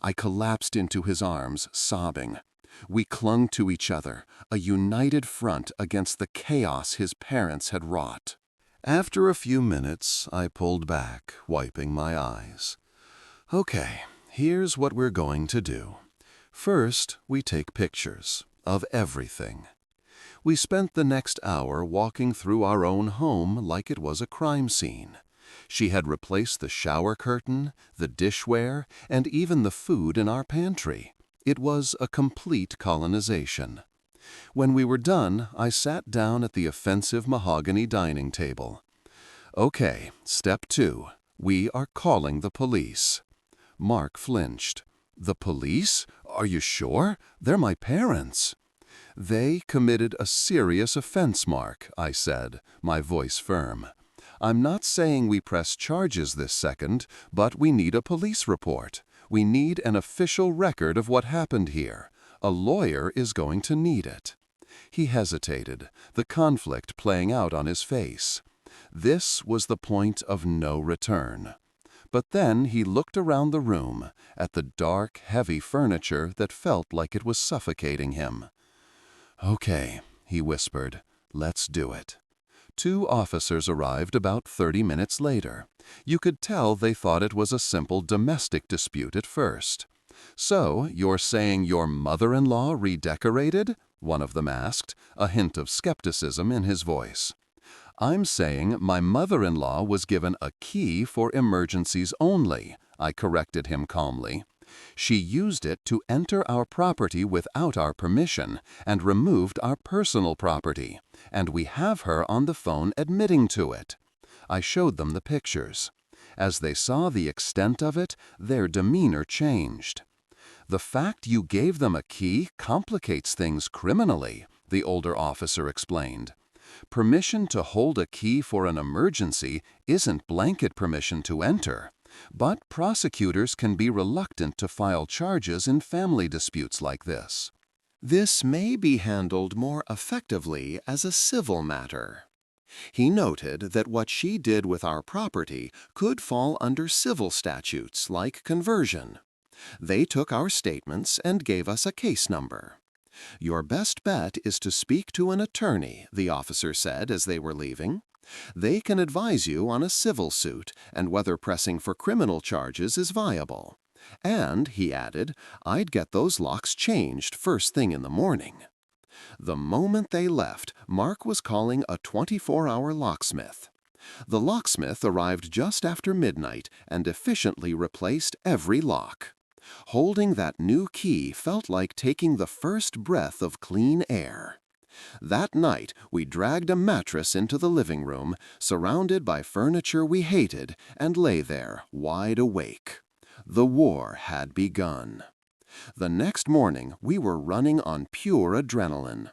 S2: I collapsed into his arms, sobbing. We clung to each other, a united front against the chaos his parents had wrought.
S1: After a few minutes, I pulled back, wiping my eyes. "Okay, here's what we're going to do. First, we take pictures of everything." We spent the next hour walking through our own home like it was a crime scene. She had replaced the shower curtain, the dishware, and even the food in our pantry. It was a complete colonization. When we were done, I sat down at the offensive mahogany dining table. "Okay, step 2. We are calling the police." Mark flinched. "The police? Are you sure? They're my parents." "They committed a serious offense, Mark," I said, my voice firm. "I'm not saying we press charges this second, but we need a police report. We need an official record of what happened here. A lawyer is going to need it." He hesitated, the conflict playing out on his face. This was the point of no return. But then he looked around the room, at the dark, heavy furniture that felt like it was suffocating him. "Okay," he whispered, "let's do it." 2 officers arrived about 30 minutes later. You could tell they thought it was a simple domestic dispute at first. "So, you're saying your mother-in-law redecorated?" one of them asked, a hint of skepticism in his voice. "I'm saying my mother-in-law was given a key for emergencies only," I corrected him calmly. "She used it to enter our property without our permission and removed our personal property, and we have her on the phone admitting to it." I showed them the pictures. As they saw the extent of it, their demeanor changed. "The fact you gave them a key complicates things criminally," the older officer explained. "Permission to hold a key for an emergency isn't blanket permission to enter. But prosecutors can be reluctant to file charges in family disputes like this."
S2: This may be handled more effectively as a civil matter. He noted that what she did with our property could fall under civil statutes like conversion. They took our statements and gave us a case number. "Your best bet is to speak to an attorney," the officer said as they were leaving. "They can advise you on a civil suit and whether pressing for criminal charges is viable. And," he added, "I'd get those locks changed first thing in the morning." The moment they left, Mark was calling a 24-hour locksmith. The locksmith arrived just after midnight and efficiently replaced every lock. Holding that new key felt like taking the first breath of clean air. That night, we dragged a mattress into the living room, surrounded by furniture we hated, and lay there, wide awake. The war had begun. The next morning, we were running on pure adrenaline.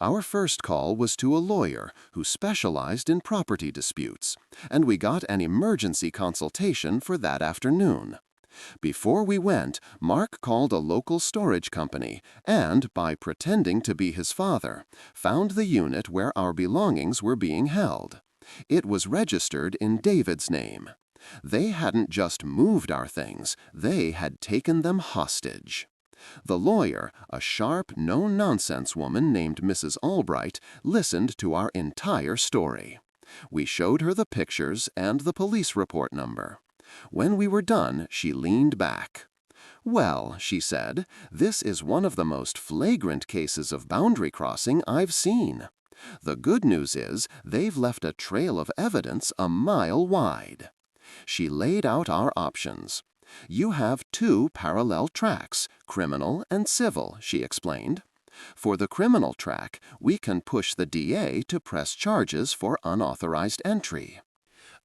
S2: Our first call was to a lawyer who specialized in property disputes, and we got an emergency consultation for that afternoon. Before we went, Mark called a local storage company and, by pretending to be his father, found the unit where our belongings were being held. It was registered in David's name. They hadn't just moved our things, they had taken them hostage. The lawyer, a sharp, no-nonsense woman named Mrs. Albright, listened to our entire story. We showed her the pictures and the police report number. When we were done, she leaned back. "Well," she said, "this is one of the most flagrant cases of boundary crossing I've seen. The good news is they've left a trail of evidence a mile wide." She laid out our options. "You have 2 parallel tracks, criminal and civil," she explained. For the criminal track, we can push the DA to press charges for unauthorized entry.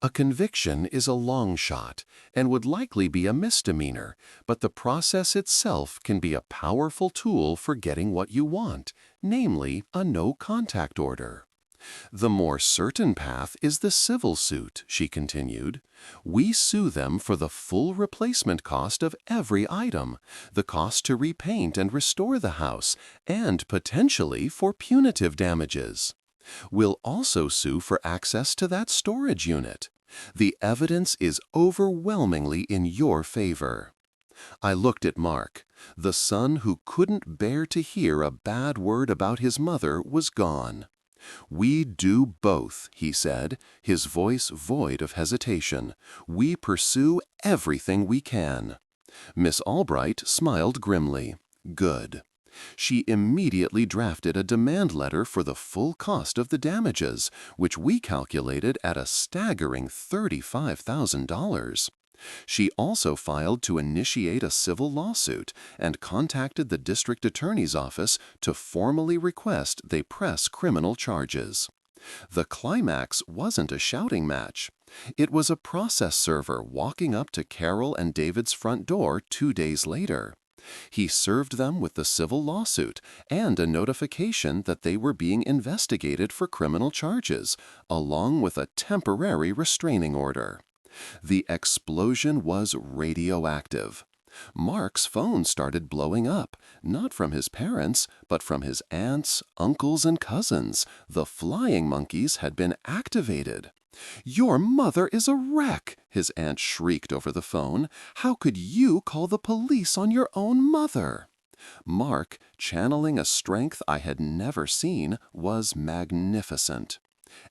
S1: A conviction is a long shot and would likely be a misdemeanor, but the process itself can be a powerful tool for getting what you want, namely a no-contact order. The more certain path is the civil suit, she continued. We sue them for the full replacement cost of every item, the cost to repaint and restore the house, and potentially for punitive damages. We'll also sue for access to that storage unit. The evidence is overwhelmingly in your favor. I looked at Mark. The son who couldn't bear to hear a bad word about his mother was gone. We do both, he said, his voice void of hesitation. We pursue everything we can. Miss Albright smiled grimly. Good. She immediately drafted a demand letter for the full cost of the damages, which we calculated at a staggering $35,000. She also filed to initiate a civil lawsuit and contacted the district attorney's office to formally request they press criminal charges. The climax wasn't a shouting match. It was a process server walking up to Carol and David's front door 2 days later. He served them with the civil lawsuit and a notification that they were being investigated for criminal charges, along with a temporary restraining order. The explosion was radioactive. Mark's phone started blowing up, not from his parents, but from his aunts, uncles, and cousins. The flying monkeys had been activated. "Your mother is a wreck," his aunt shrieked over the phone. "How could you call the police on your own mother?" Mark, channeling a strength I had never seen, was magnificent.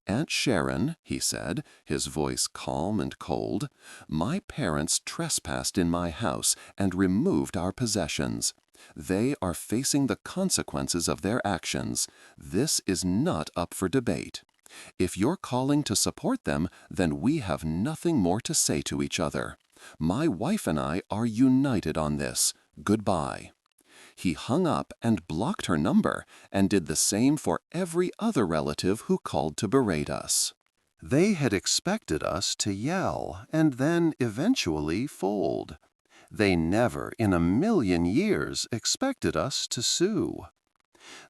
S1: "Aunt Sharon," he said, his voice calm and cold, "my parents trespassed in my house and removed our possessions. They are facing the consequences of their actions. This is not up for debate. If you're calling to support them, then we have nothing more to say to each other. My wife and I are united on this. Goodbye." He hung up and blocked her number, and did the same for every other relative who called to berate us. They had expected us to yell and then eventually fold. They never in a million years expected us to sue.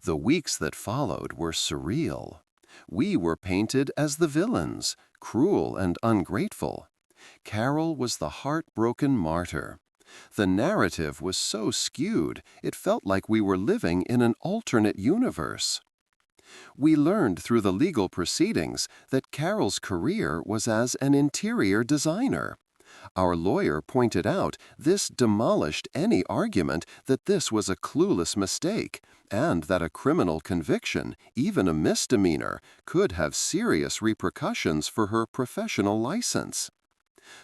S1: The weeks that followed were surreal. We were painted as the villains, cruel and ungrateful. Carol was the heartbroken martyr. The narrative was so skewed, it felt like we were living in an alternate universe. We learned through the legal proceedings that Carol's career was as an interior designer. Our lawyer pointed out this demolished any argument that this was a clueless mistake, and that a criminal conviction, even a misdemeanor, could have serious repercussions for her professional license.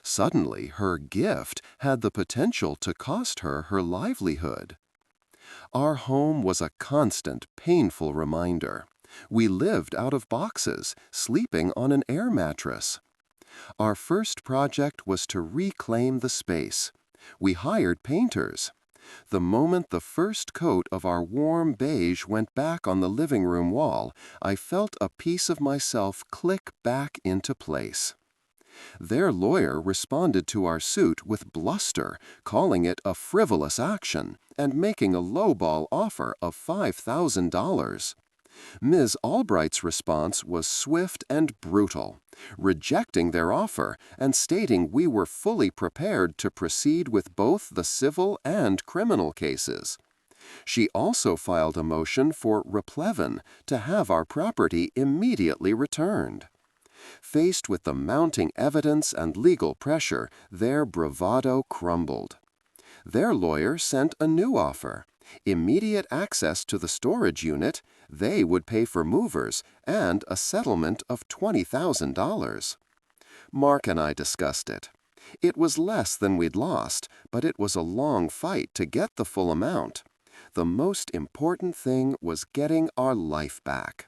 S1: Suddenly, her gift had the potential to cost her her livelihood. Our home was a constant, painful reminder. We lived out of boxes, sleeping on an air mattress. Our first project was to reclaim the space. We hired painters. The moment the first coat of our warm beige went back on the living room wall, I felt a piece of myself click back into place. Their lawyer responded to our suit with bluster, calling it a frivolous action and making a lowball offer of $5,000. Ms. Albright's response was swift and brutal, rejecting their offer and stating we were fully prepared to proceed with both the civil and criminal cases. She also filed a motion for replevin to have our property immediately returned. Faced with the mounting evidence and legal pressure, their bravado crumbled. Their lawyer sent a new offer: immediate access to the storage unit, they would pay for movers, and a settlement of $20,000. Mark and I discussed it. It was less than we'd lost, but it was a long fight to get the full amount. The most important thing was getting our life back.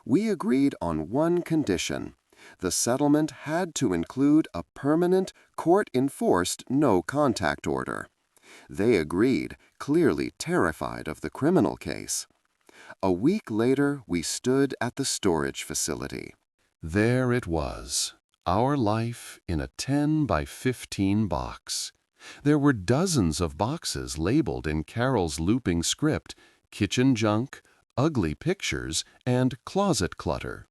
S1: We agreed on one condition. The settlement had to include a permanent, court-enforced no-contact order. They agreed, clearly terrified of the criminal case.
S2: A week later, we stood at the storage facility.
S1: There it was, our life in a 10 by 15 box. There were dozens of boxes labeled in Carol's looping script, kitchen junk, ugly pictures, and closet clutter.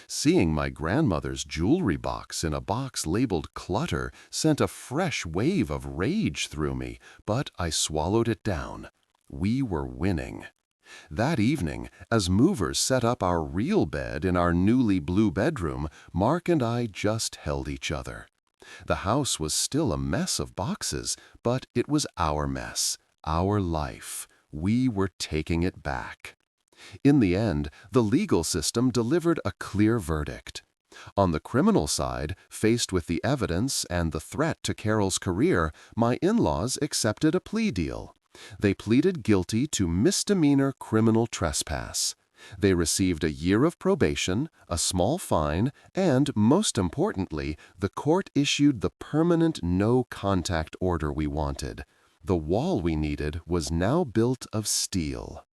S1: Seeing my grandmother's jewelry box in a box labeled clutter sent a fresh wave of rage through me, but I swallowed it down. We were winning. That evening, as movers set up our real bed in our newly blue bedroom, Mark and I just held each other. The house was still a mess of boxes, but it was our mess, our life. We were taking it back. In the end, the legal system delivered a clear verdict. On the criminal side, faced with the evidence and the threat to Carol's career, my in-laws accepted a plea deal. They pleaded guilty to misdemeanor criminal trespass. They received a year of probation, a small fine, and, most importantly, the court issued the permanent no-contact order we wanted. The wall we needed was now built of steel.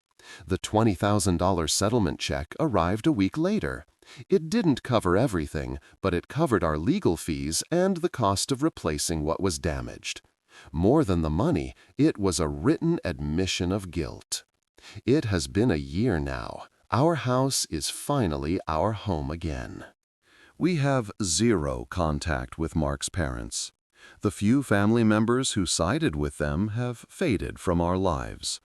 S1: The $20,000 settlement check arrived a week later. It didn't cover everything, but it covered our legal fees and the cost of replacing what was damaged. More than the money, it was a written admission of guilt. It has been a year now. Our house is finally our home again. We have zero contact with Mark's parents. The few family members who sided with them have faded from our lives.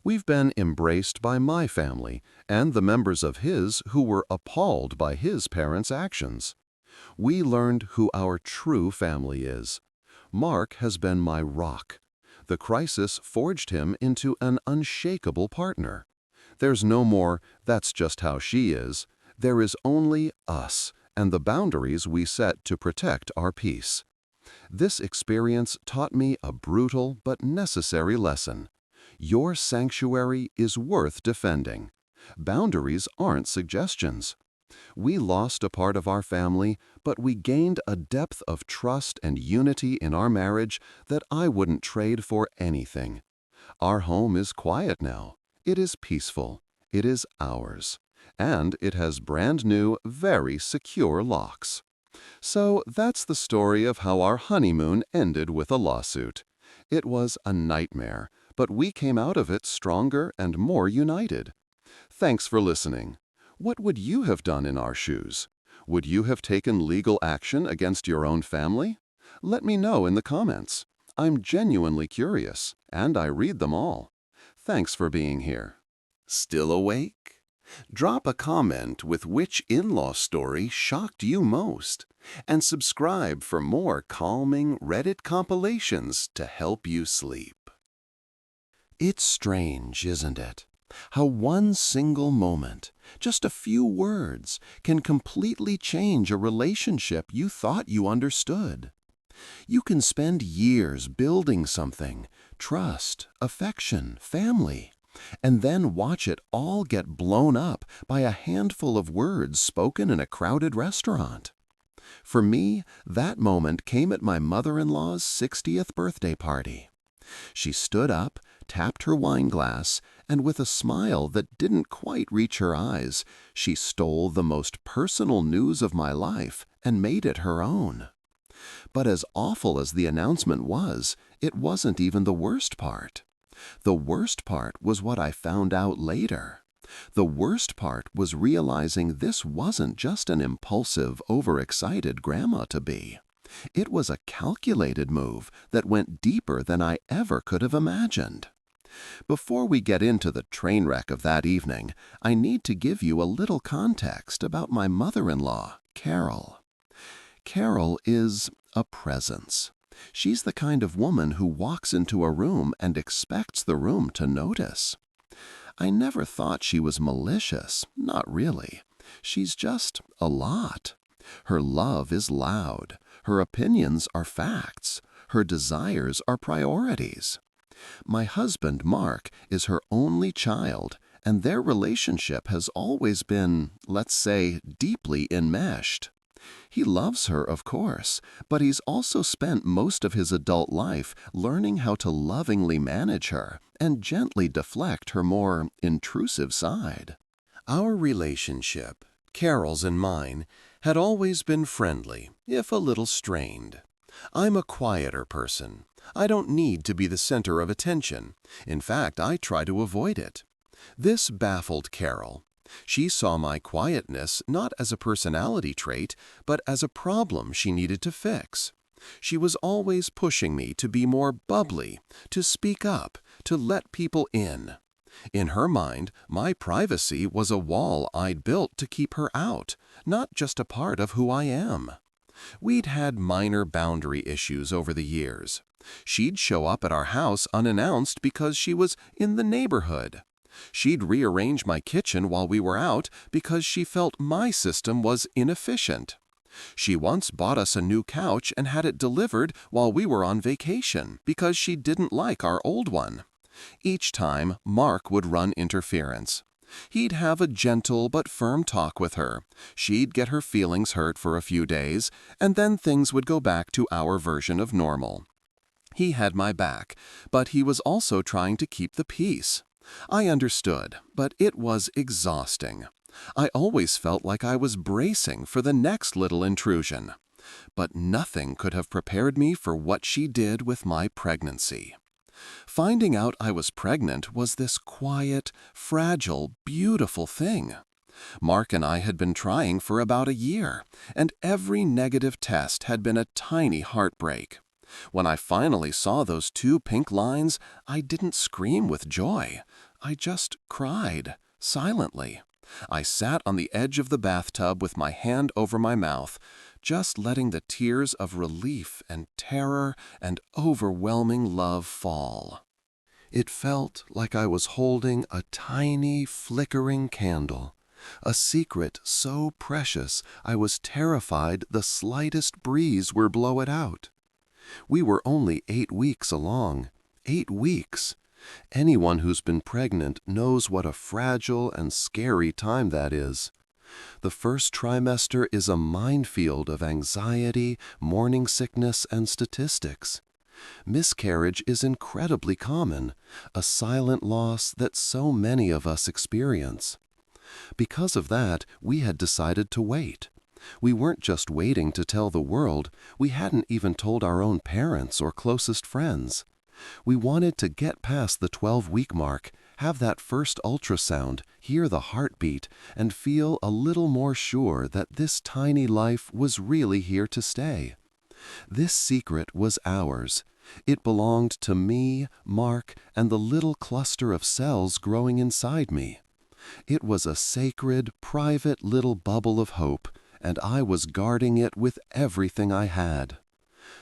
S1: We've been embraced by my family and the members of his who were appalled by his parents' actions. We learned who our true family is. Mark has been my rock. The crisis forged him into an unshakable partner. There's no more, "That's just how she is." There is only us and the boundaries we set to protect our peace. This experience taught me a brutal but necessary lesson. Your sanctuary is worth defending. Boundaries aren't suggestions. We lost a part of our family, but we gained a depth of trust and unity in our marriage that I wouldn't trade for anything. Our home is quiet now. It is peaceful. It is ours. And it has brand new, very secure locks. So that's the story of how our honeymoon ended with a lawsuit. It was a nightmare, but we came out of it stronger and more united. Thanks for listening. What would you have done in our shoes? Would you have taken legal action against your own family? Let me know in the comments. I'm genuinely curious, and I read them all. Thanks for being here. Still awake? Drop a comment with which in-law story shocked you most, and subscribe for more calming Reddit compilations to help you sleep. It's strange, isn't it? How one single moment, just a few words, can completely change a relationship you thought you understood. You can spend years building something, trust, affection, family, and then watch it all get blown up by a handful of words spoken in a crowded restaurant. For me, that moment came at my mother-in-law's 60th birthday party. She stood up, tapped her wine glass, and with a smile that didn't quite reach her eyes, she stole the most personal news of my life and made it her own. But as awful as the announcement was, it wasn't even the worst part. The worst part was what I found out later. The worst part was realizing this wasn't just an impulsive, overexcited grandma-to-be. It was a calculated move that went deeper than I ever could have imagined. Before we get into the train wreck of that evening, I need to give you a little context about my mother-in-law, Carol. Carol is a presence. She's the kind of woman who walks into a room and expects the room to notice. I never thought she was malicious, not really. She's just a lot. Her love is loud. Her opinions are facts. Her desires are priorities. My husband, Mark, is her only child, and their relationship has always been, let's say, deeply enmeshed.
S2: He loves her, of course, but he's also spent most of his adult life learning how to lovingly manage her and gently deflect her more intrusive side.
S1: Our relationship, Carol's and mine, had always been friendly, if a little strained. I'm a quieter person. I don't need to be the center of attention. In fact, I try to avoid it. This baffled Carol. She saw my quietness not as a personality trait, but as a problem she needed to fix. She was always pushing me to be more bubbly, to speak up, to let people in. In her mind, my privacy was a wall I'd built to keep her out, not just a part of who I am. We'd had minor boundary issues over the years. She'd show up at our house unannounced because she was in the neighborhood. She'd rearrange my kitchen while we were out because she felt my system was inefficient. She once bought us a new couch and had it delivered while we were on vacation because she didn't like our old one. Each time, Mark would run interference. He'd have a gentle but firm talk with her. She'd get her feelings hurt for a few days, and then things would go back to our version of normal. He had my back, but he was also trying to keep the peace. I understood, but it was exhausting. I always felt like I was bracing for the next little intrusion. But nothing could have prepared me for what she did with my pregnancy. Finding out I was pregnant was this quiet, fragile, beautiful thing. Mark and I had been trying for about a year, and every negative test had been a tiny heartbreak. When I finally saw those 2 pink lines, I didn't scream with joy. I just cried, silently. I sat on the edge of the bathtub with my hand over my mouth, just letting the tears of relief and terror and overwhelming love fall. It felt like I was holding a tiny, flickering candle, a secret so precious I was terrified the slightest breeze would blow it out. We were only 8 weeks along. 8 weeks. Anyone who's been pregnant knows what a fragile and scary time that is. The first trimester is a minefield of anxiety, morning sickness, and statistics. Miscarriage is incredibly common, a silent loss that so many of us experience. Because of that, we had decided to wait. We weren't just waiting to tell the world, we hadn't even told our own parents or closest friends. We wanted to get past the 12-week mark, have that first ultrasound, hear the heartbeat, and feel a little more sure that this tiny life was really here to stay. This secret was ours. It belonged to me, Mark, and the little cluster of cells growing inside me. It was a sacred, private little bubble of hope, and I was guarding it with everything I had.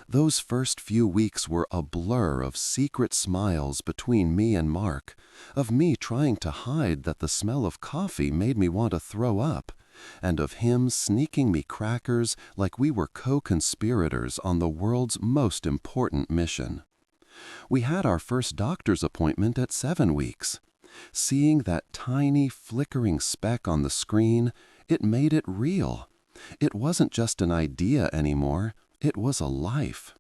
S1: Those first few weeks were a blur of secret smiles between me and Mark, of me trying to hide that the smell of coffee made me want to throw up, and of him sneaking me crackers like we were co-conspirators on the world's most important mission. We had our first doctor's appointment at 7 weeks. Seeing that tiny, flickering speck on the screen, it made it real. It wasn't just an idea anymore. It was a life.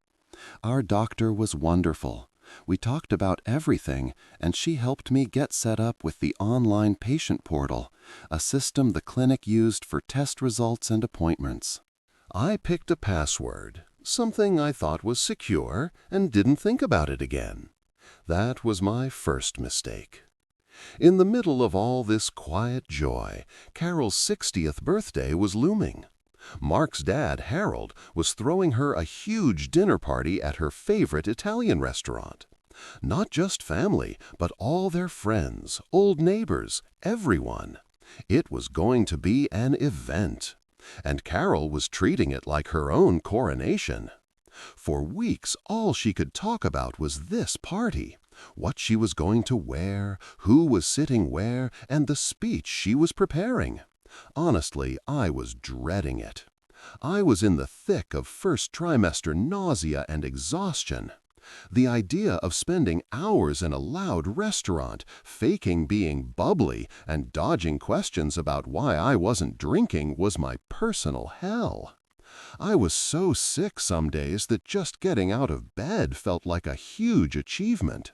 S1: Our doctor was wonderful. We talked about everything, and she helped me get set up with the online patient portal, a system the clinic used for test results and appointments. I picked a password, something I thought was secure, and didn't think about it again. That was my first mistake. In the middle of all this quiet joy, Carol's 60th birthday was looming. Mark's dad, Harold, was throwing her a huge dinner party at her favorite Italian restaurant. Not just family, but all their friends, old neighbors, everyone. It was going to be an event. And Carol was treating it like her own coronation. For weeks, all she could talk about was this party. What she was going to wear, who was sitting where, and the speech she was preparing. Honestly, I was dreading it. I was in the thick of first trimester nausea and exhaustion. The idea of spending hours in a loud restaurant, faking being bubbly, and dodging questions about why I wasn't drinking was my personal hell. I was so sick some days that just getting out of bed felt like a huge achievement.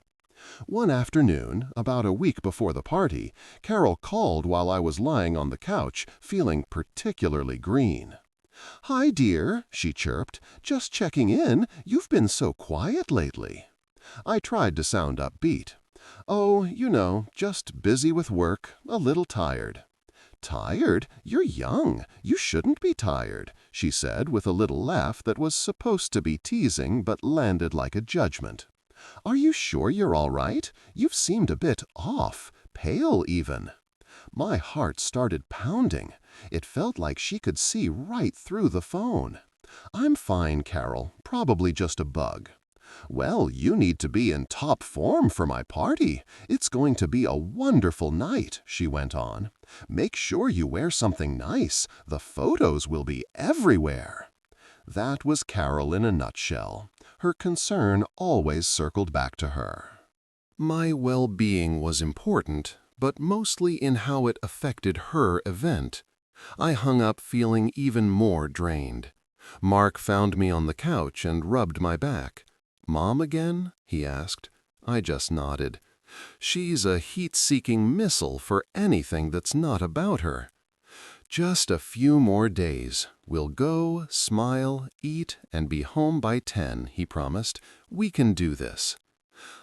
S1: One afternoon, about a week before the party, Carol called while I was lying on the couch, feeling particularly green. "Hi, dear," she chirped. "Just checking in. You've been so quiet lately." I tried to sound upbeat. "Oh, just busy with work, a little tired." "Tired? You're young. You shouldn't be tired," she said with a little laugh that was supposed to be teasing but landed like a judgment. "Are you sure you're all right? You've seemed a bit off, pale even." My heart started pounding. It felt like she could see right through the phone. "I'm fine, Carol. Probably just a bug." "Well, you need to be in top form for my party. It's going to be a wonderful night," she went on. "Make sure you wear something nice. The photos will be everywhere." That was Carol in a nutshell. Her concern always circled back to her. My well-being was important, but mostly in how it affected her event. I hung up feeling even more drained. Mark found me on the couch and rubbed my back. "Mom again?" he asked. I just nodded. She's a heat-seeking missile for anything that's not about her. "Just a few more days. We'll go, smile, eat, and be home by 10, he promised. "We can do this."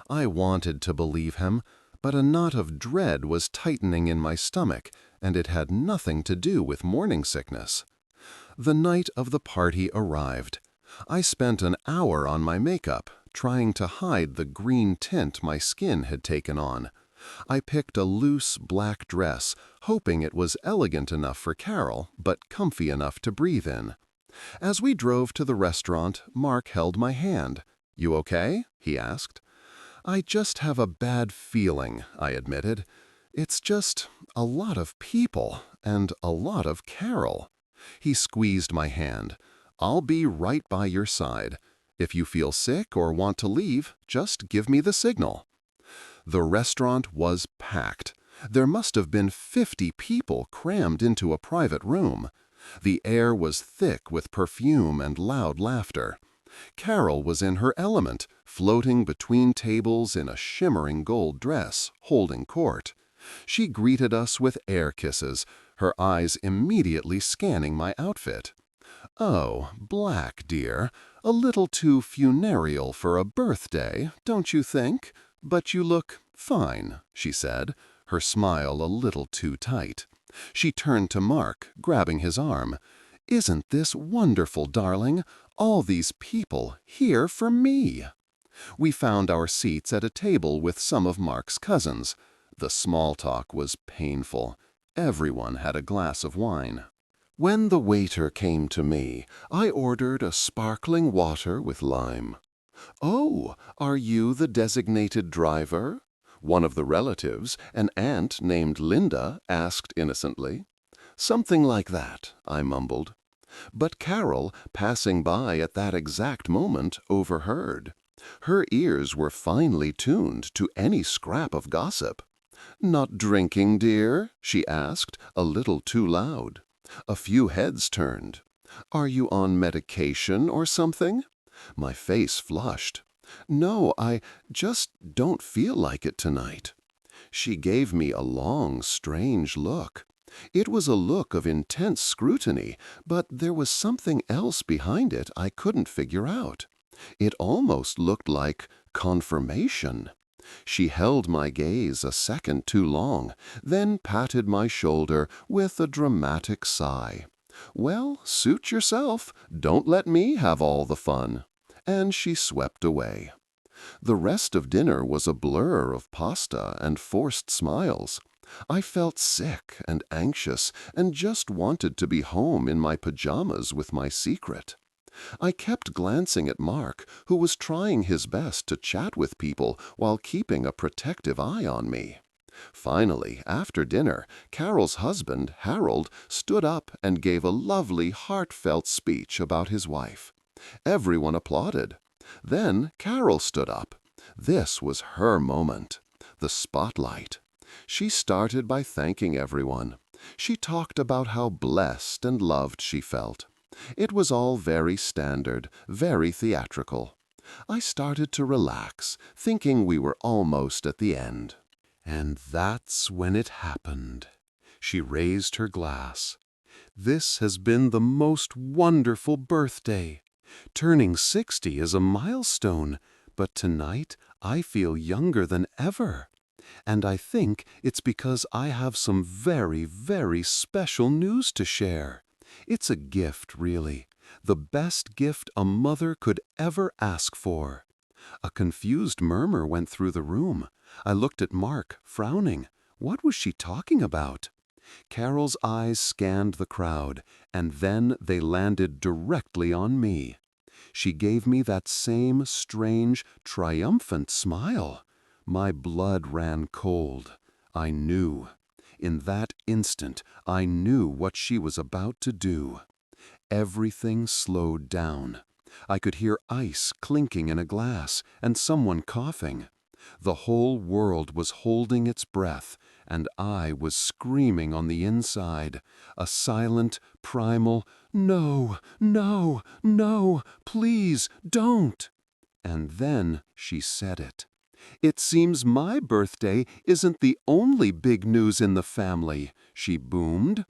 S1: I wanted to believe him, but a knot of dread was tightening in my stomach, and it had nothing to do with morning sickness. The night of the party arrived. I spent an hour on my makeup, trying to hide the green tint my skin had taken on. I picked a loose black dress, hoping it was elegant enough for Carol, but comfy enough to breathe in. As we drove to the restaurant, Mark held my hand. "You okay?" he asked. "I just have a bad feeling," I admitted. "It's just a lot of people, and a lot of Carol." He squeezed my hand. "I'll be right by your side. If you feel sick or want to leave, just give me the signal." The restaurant was packed. There must have been 50 people crammed into a private room. The air was thick with perfume and loud laughter. Carol was in her element, floating between tables in a shimmering gold dress, holding court. She greeted us with air kisses, her eyes immediately scanning my outfit. "Oh, black, dear. A little too funereal for a birthday, don't you think? But you look fine," she said, her smile a little too tight. She turned to Mark, grabbing his arm. "Isn't this wonderful, darling? All these people here for me." We found our seats at a table with some of Mark's cousins. The small talk was painful. Everyone had a glass of wine. When the waiter came to me, I ordered a sparkling water with lime. "Oh, are you the designated driver?" one of the relatives, an aunt named Linda, asked innocently. "Something like that," I mumbled. But Carol, passing by at that exact moment, overheard. Her ears were finely tuned to any scrap of gossip. "Not drinking, dear?" she asked, a little too loud. A few heads turned. "Are you on medication or something?" My face flushed. "No, I just don't feel like it tonight." She gave me a long, strange look. It was a look of intense scrutiny, but there was something else behind it I couldn't figure out. It almost looked like confirmation. She held my gaze a second too long, then patted my shoulder with a dramatic sigh. "Well, suit yourself. Don't let me have all the fun." And she swept away. The rest of dinner was a blur of pasta and forced smiles. I felt sick and anxious and just wanted to be home in my pajamas with my secret. I kept glancing at Mark, who was trying his best to chat with people while keeping a protective eye on me. Finally, after dinner, Carol's husband, Harold, stood up and gave a lovely, heartfelt speech about his wife. Everyone applauded. Then Carol stood up. This was her moment, the spotlight. She started by thanking everyone. She talked about how blessed and loved she felt.
S2: It was all very standard, very theatrical. I started to relax, thinking we were almost at the end.
S1: And that's when it happened. She raised her glass. This has been the most wonderful birthday. Turning 60 is a milestone, but tonight I feel younger than ever. And I think it's because I have some very, very special news to share. It's a gift, really. The best gift a mother could ever ask for. A confused murmur went through the room. I looked at Mark, frowning. What was she talking about? Carol's eyes scanned the crowd, and then they landed directly on me. She gave me that same strange, triumphant smile. My blood ran cold. I knew. In that instant, I knew what she was about to do. Everything slowed down. I could hear ice clinking in a glass and someone coughing. The whole world was holding its breath, and I was screaming on the inside, a silent, primal, "No, no, no, please don't." And then she said it. "It seems my birthday isn't the only big news in the family," she boomed.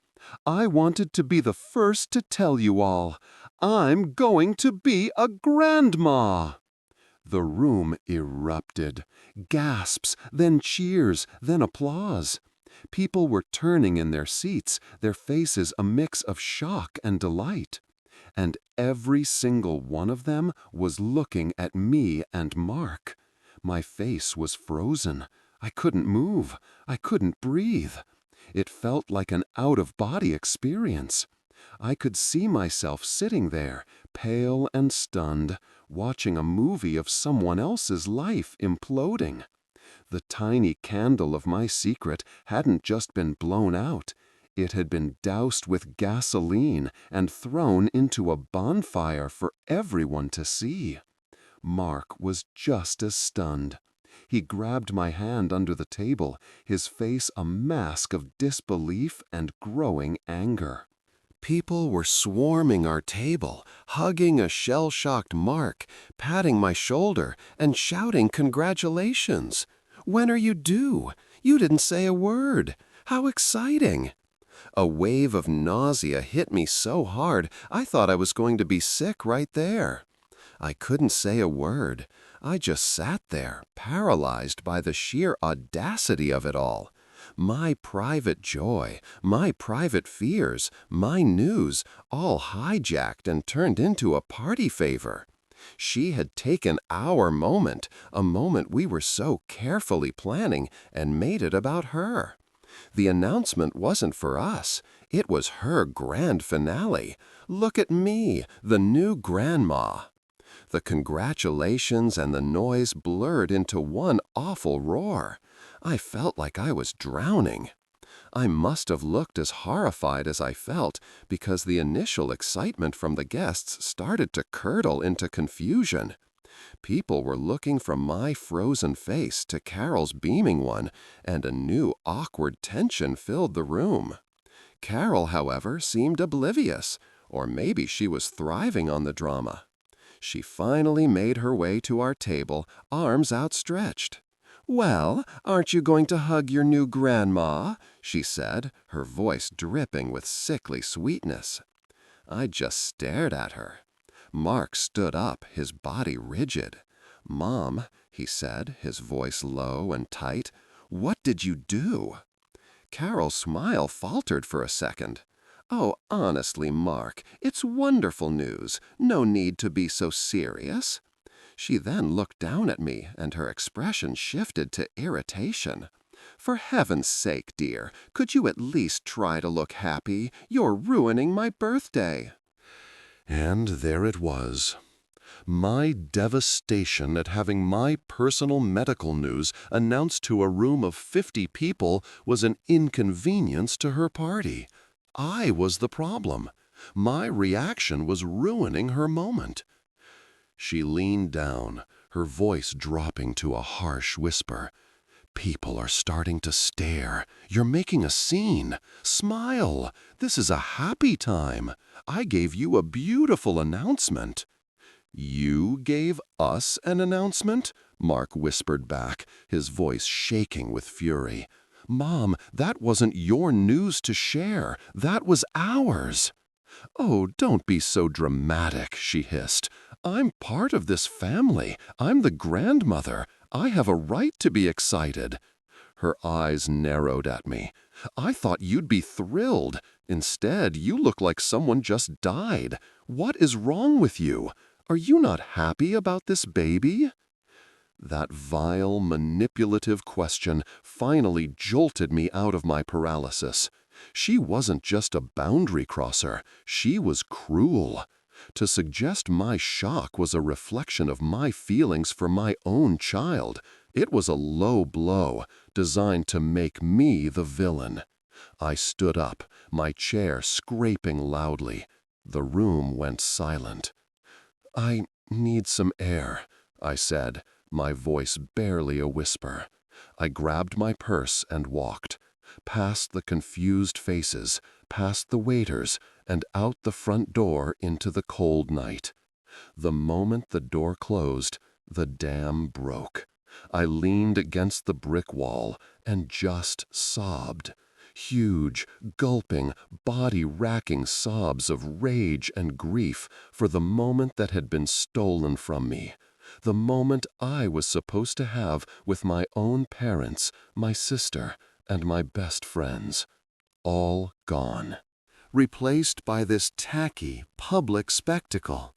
S1: "I wanted to be the first to tell you all. I'm going to be a grandma!" The room erupted. Gasps, then cheers, then applause. People were turning in their seats, their faces a mix of shock and delight. And every single one of them was looking at me and Mark. My face was frozen. I couldn't move. I couldn't breathe. It felt like an out-of-body experience. I could see myself sitting there, pale and stunned, watching a movie of someone else's life imploding. The tiny candle of my secret hadn't just been blown out. It had been doused with gasoline and thrown into a bonfire for everyone to see. Mark was just as stunned. He grabbed my hand under the table, his face a mask of disbelief and growing anger. People were swarming our table, hugging a shell-shocked Mark, patting my shoulder, and shouting congratulations. "When are you due? You didn't say a word. How exciting!" A wave of nausea hit me so hard I thought I was going to be sick right there. I couldn't say a word. I just sat there, paralyzed by the sheer audacity of it all. My private joy, my private fears, my news, all hijacked and turned into a party favor. She had taken our moment, a moment we were so carefully planning, and made it about her. The announcement wasn't for us. It was her grand finale. Look at me, the new grandma. The congratulations and the noise blurred into one awful roar. I felt like I was drowning. I must have looked as horrified as I felt, because the initial excitement from the guests started to curdle into confusion. People were looking from my frozen face to Carol's beaming one, and a new awkward tension filled the room. Carol, however, seemed oblivious, or maybe she was thriving on the drama. She finally made her way to our table, arms outstretched. "Well, aren't you going to hug your new grandma?" she said, her voice dripping with sickly sweetness. I just stared at her. Mark stood up, his body rigid. "Mom," he said, his voice low and tight, "what did you do?" Carol's smile faltered for a second. "Oh, honestly, Mark, it's wonderful news. No need to be so serious." She then looked down at me, and her expression shifted to irritation. "For heaven's sake, dear, could you at least try to look happy? You're ruining my birthday." And there it was. My devastation at having my personal medical news announced to a room of 50 people was an inconvenience to her party. I was the problem. My reaction was ruining her moment. She leaned down, her voice dropping to a harsh whisper. People are starting to stare. You're making a scene. Smile. This is a happy time. I gave you a beautiful announcement." "You gave us an announcement?" Mark whispered back, his voice shaking with fury. "Mom, that wasn't your news to share. That was ours." "Oh, don't be so dramatic," she hissed. "I'm part of this family. I'm the grandmother. I have a right to be excited." Her eyes narrowed at me. "I thought you'd be thrilled. Instead, you look like someone just died. What is wrong with you? Are you not happy about this baby?" That vile, manipulative question finally jolted me out of my paralysis. She wasn't just a boundary crosser. She was cruel. To suggest my shock was a reflection of my feelings for my own child, it was a low blow designed to make me the villain. I stood up, my chair scraping loudly. The room went silent. "I need some air," I said, my voice barely a whisper. I grabbed my purse and walked, past the confused faces, past the waiters, and out the front door into the cold night. The moment the door closed, the dam broke. I leaned against the brick wall and just sobbed. Huge, gulping, body-racking sobs of rage and grief for the moment that had been stolen from me. The moment I was supposed to have with my own parents, my sister, and my best friends. All gone. Replaced by this tacky, public spectacle.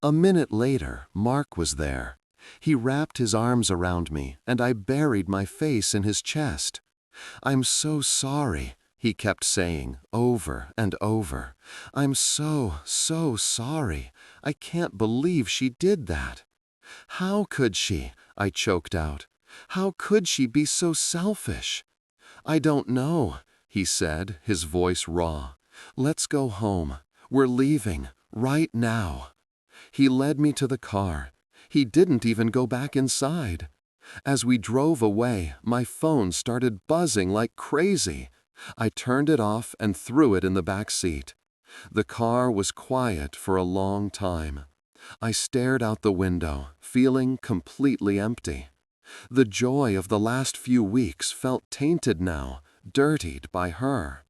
S1: A minute later, Mark was there. He wrapped his arms around me, and I buried my face in his chest. "I'm so sorry," he kept saying over and over. "I'm so, so sorry. I can't believe she did that." "How could she?" I choked out. "How could she be so selfish?" "I don't know," he said, his voice raw. "Let's go home. We're leaving, right now." He led me to the car. He didn't even go back inside. As we drove away, my phone started buzzing like crazy. I turned it off and threw it in the back seat. The car was quiet for a long time. I stared out the window, feeling completely empty. The joy of the last few weeks felt tainted now, dirtied by her.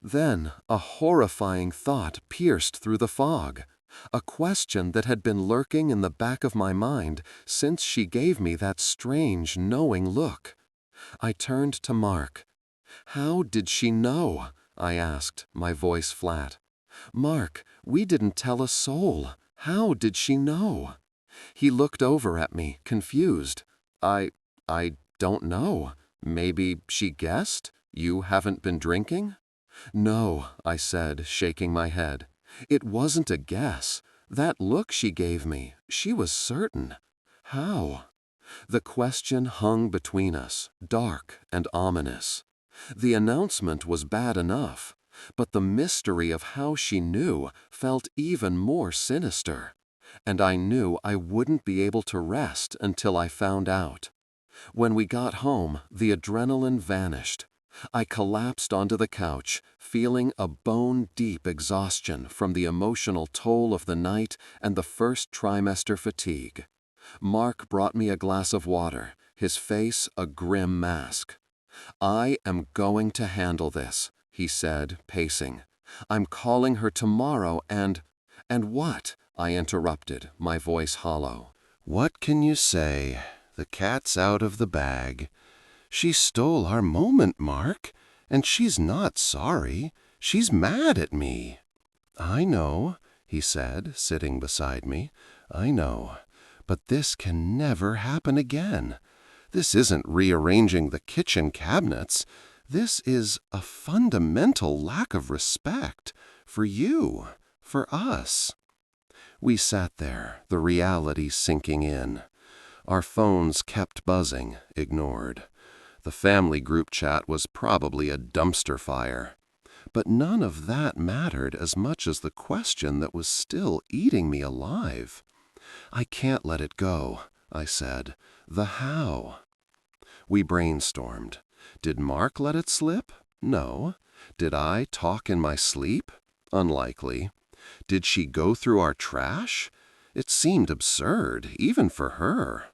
S1: Then a horrifying thought pierced through the fog. A question that had been lurking in the back of my mind since she gave me that strange, knowing look. I turned to Mark. "How did she know?" I asked, my voice flat. "Mark, we didn't tell a soul. How did she know?" He looked over at me, confused. I don't know. Maybe she guessed? You haven't been drinking?" "No," I said, shaking my head. "It wasn't a guess. That look she gave me, she was certain." "How?" The question hung between us, dark and ominous. The announcement was bad enough, but the mystery of how she knew felt even more sinister. And I knew I wouldn't be able to rest until I found out. When we got home, the adrenaline vanished. I collapsed onto the couch, feeling a bone-deep exhaustion from the emotional toll of the night and the first trimester fatigue. Mark brought me a glass of water, his face a grim mask. "I am going to handle this," he said, pacing. "I'm calling her tomorrow and—" "And what?" I interrupted, my voice hollow. "What can you say? The cat's out of the bag. She stole our moment, Mark, and she's not sorry. She's mad at me." "I know," he said, sitting beside me. "I know. But this can never happen again. This isn't rearranging the kitchen cabinets. This is a fundamental lack of respect for you, for us." We sat there, the reality sinking in. Our phones kept buzzing, ignored. The family group chat was probably a dumpster fire. But none of that mattered as much as the question that was still eating me alive. "I can't let it go," I said. "The how?" We brainstormed. Did Mark let it slip? No. Did I talk in my sleep? Unlikely. Did she go through our trash? It seemed absurd, even for her.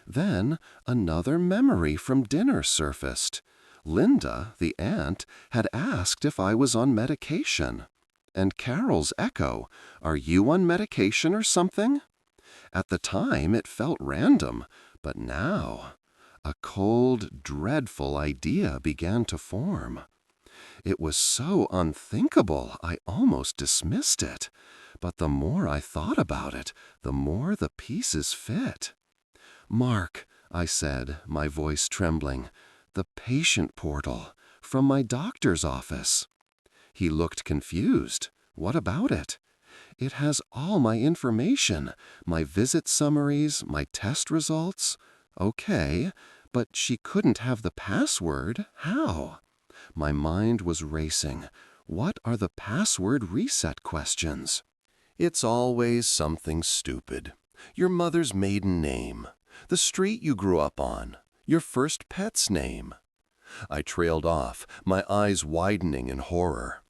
S1: Then another memory from dinner surfaced. Linda, the aunt, had asked if I was on medication. And Carol's echo, "Are you on medication or something?" At the time, it felt random, but now, a cold, dreadful idea began to form. It was so unthinkable, I almost dismissed it. But the more I thought about it, the more the pieces fit. "Mark," I said, my voice trembling, "the patient portal, from my doctor's office." He looked confused. "What about it?" "It has all my information, my visit summaries, my test results." "Okay, but she couldn't have the password. How?" My mind was racing. What are the password reset questions? It's always something stupid. Your mother's maiden name, the street you grew up on, your first pet's name. I trailed off, my eyes widening in horror.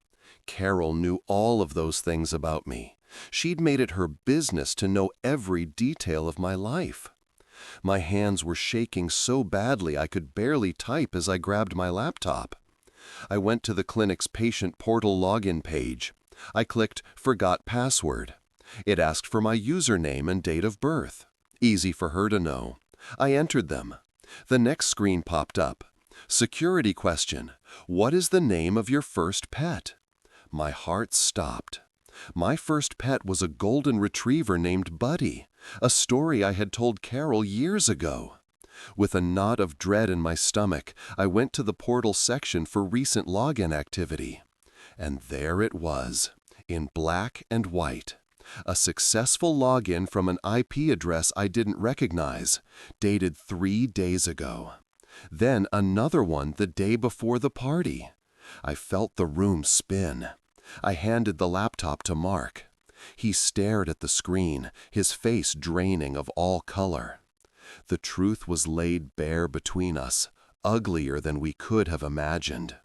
S1: Carol knew all of those things about me. She'd made it her business to know every detail of my life. My hands were shaking so badly I could barely type as I grabbed my laptop. I went to the clinic's patient portal login page. I clicked Forgot Password. It asked for my username and date of birth. Easy for her to know. I entered them. The next screen popped up. Security question: what is the name of your first pet? My heart stopped. My first pet was a golden retriever named Buddy, a story I had told Carol years ago. With a knot of dread in my stomach, I went to the portal section for recent login activity. And there it was, in black and white. A successful login from an IP address I didn't recognize, dated 3 days ago. Then another one the day before the party. I felt the room spin. I handed the laptop to Mark. He stared at the screen, his face draining of all color. The truth was laid bare between us, uglier than we could have imagined.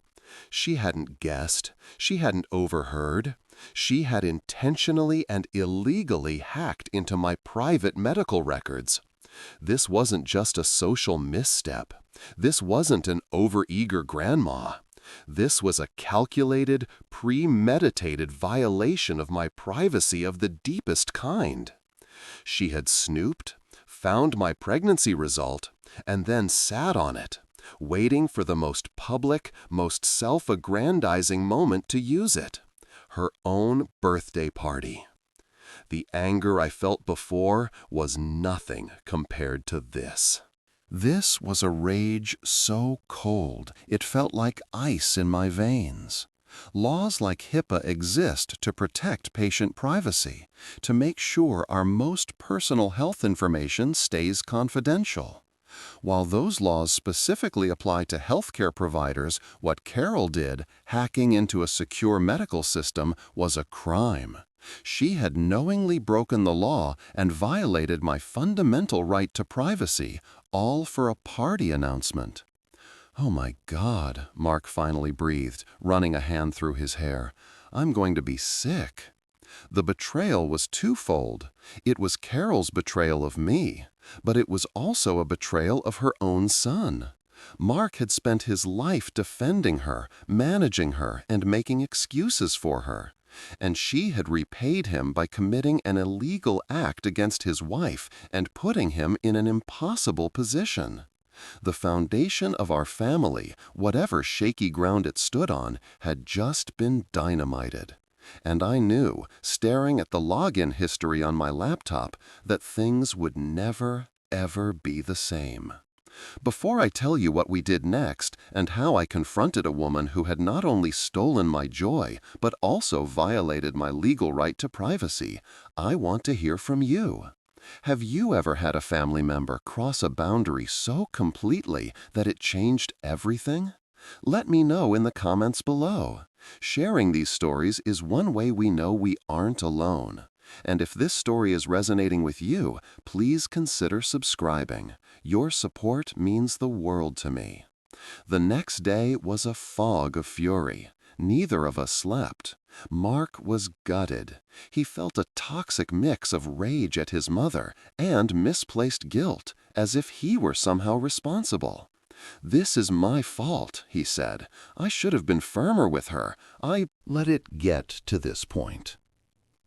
S1: She hadn't guessed. She hadn't overheard. She had intentionally and illegally hacked into my private medical records. This wasn't just a social misstep. This wasn't an overeager grandma. This was a calculated, premeditated violation of my privacy of the deepest kind. She had snooped, found my pregnancy result, and then sat on it, waiting for the most public, most self-aggrandizing moment to use it. Her own birthday party. The anger I felt before was nothing compared to this. This was a rage so cold it felt like ice in my veins. Laws like HIPAA exist to protect patient privacy, to make sure our most personal health information stays confidential. While those laws specifically apply to healthcare providers, what Carol did, hacking into a secure medical system, was a crime. She had knowingly broken the law and violated my fundamental right to privacy, all for a party announcement. "Oh my God," Mark finally breathed, running a hand through his hair. "I'm going to be sick." The betrayal was twofold. It was Carol's betrayal of me, but it was also a betrayal of her own son. Mark had spent his life defending her, managing her, and making excuses for her. And she had repaid him by committing an illegal act against his wife and putting him in an impossible position. The foundation of our family, whatever shaky ground it stood on, had just been dynamited. And I knew, staring at the login history on my laptop, that things would never, ever be the same. Before I tell you what we did next and how I confronted a woman who had not only stolen my joy, but also violated my legal right to privacy, I want to hear from you. Have you ever had a family member cross a boundary so completely that it changed everything? Let me know in the comments below. Sharing these stories is one way we know we aren't alone.
S2: And if this story is resonating with you, please consider subscribing. Your support means the world to me. The next day was a fog of fury. Neither of us slept. Mark was gutted. He felt a toxic mix of rage at his mother and misplaced guilt, as if he were somehow responsible. "This is my fault," he said. "I should have been firmer with her.
S1: Let it get to this point.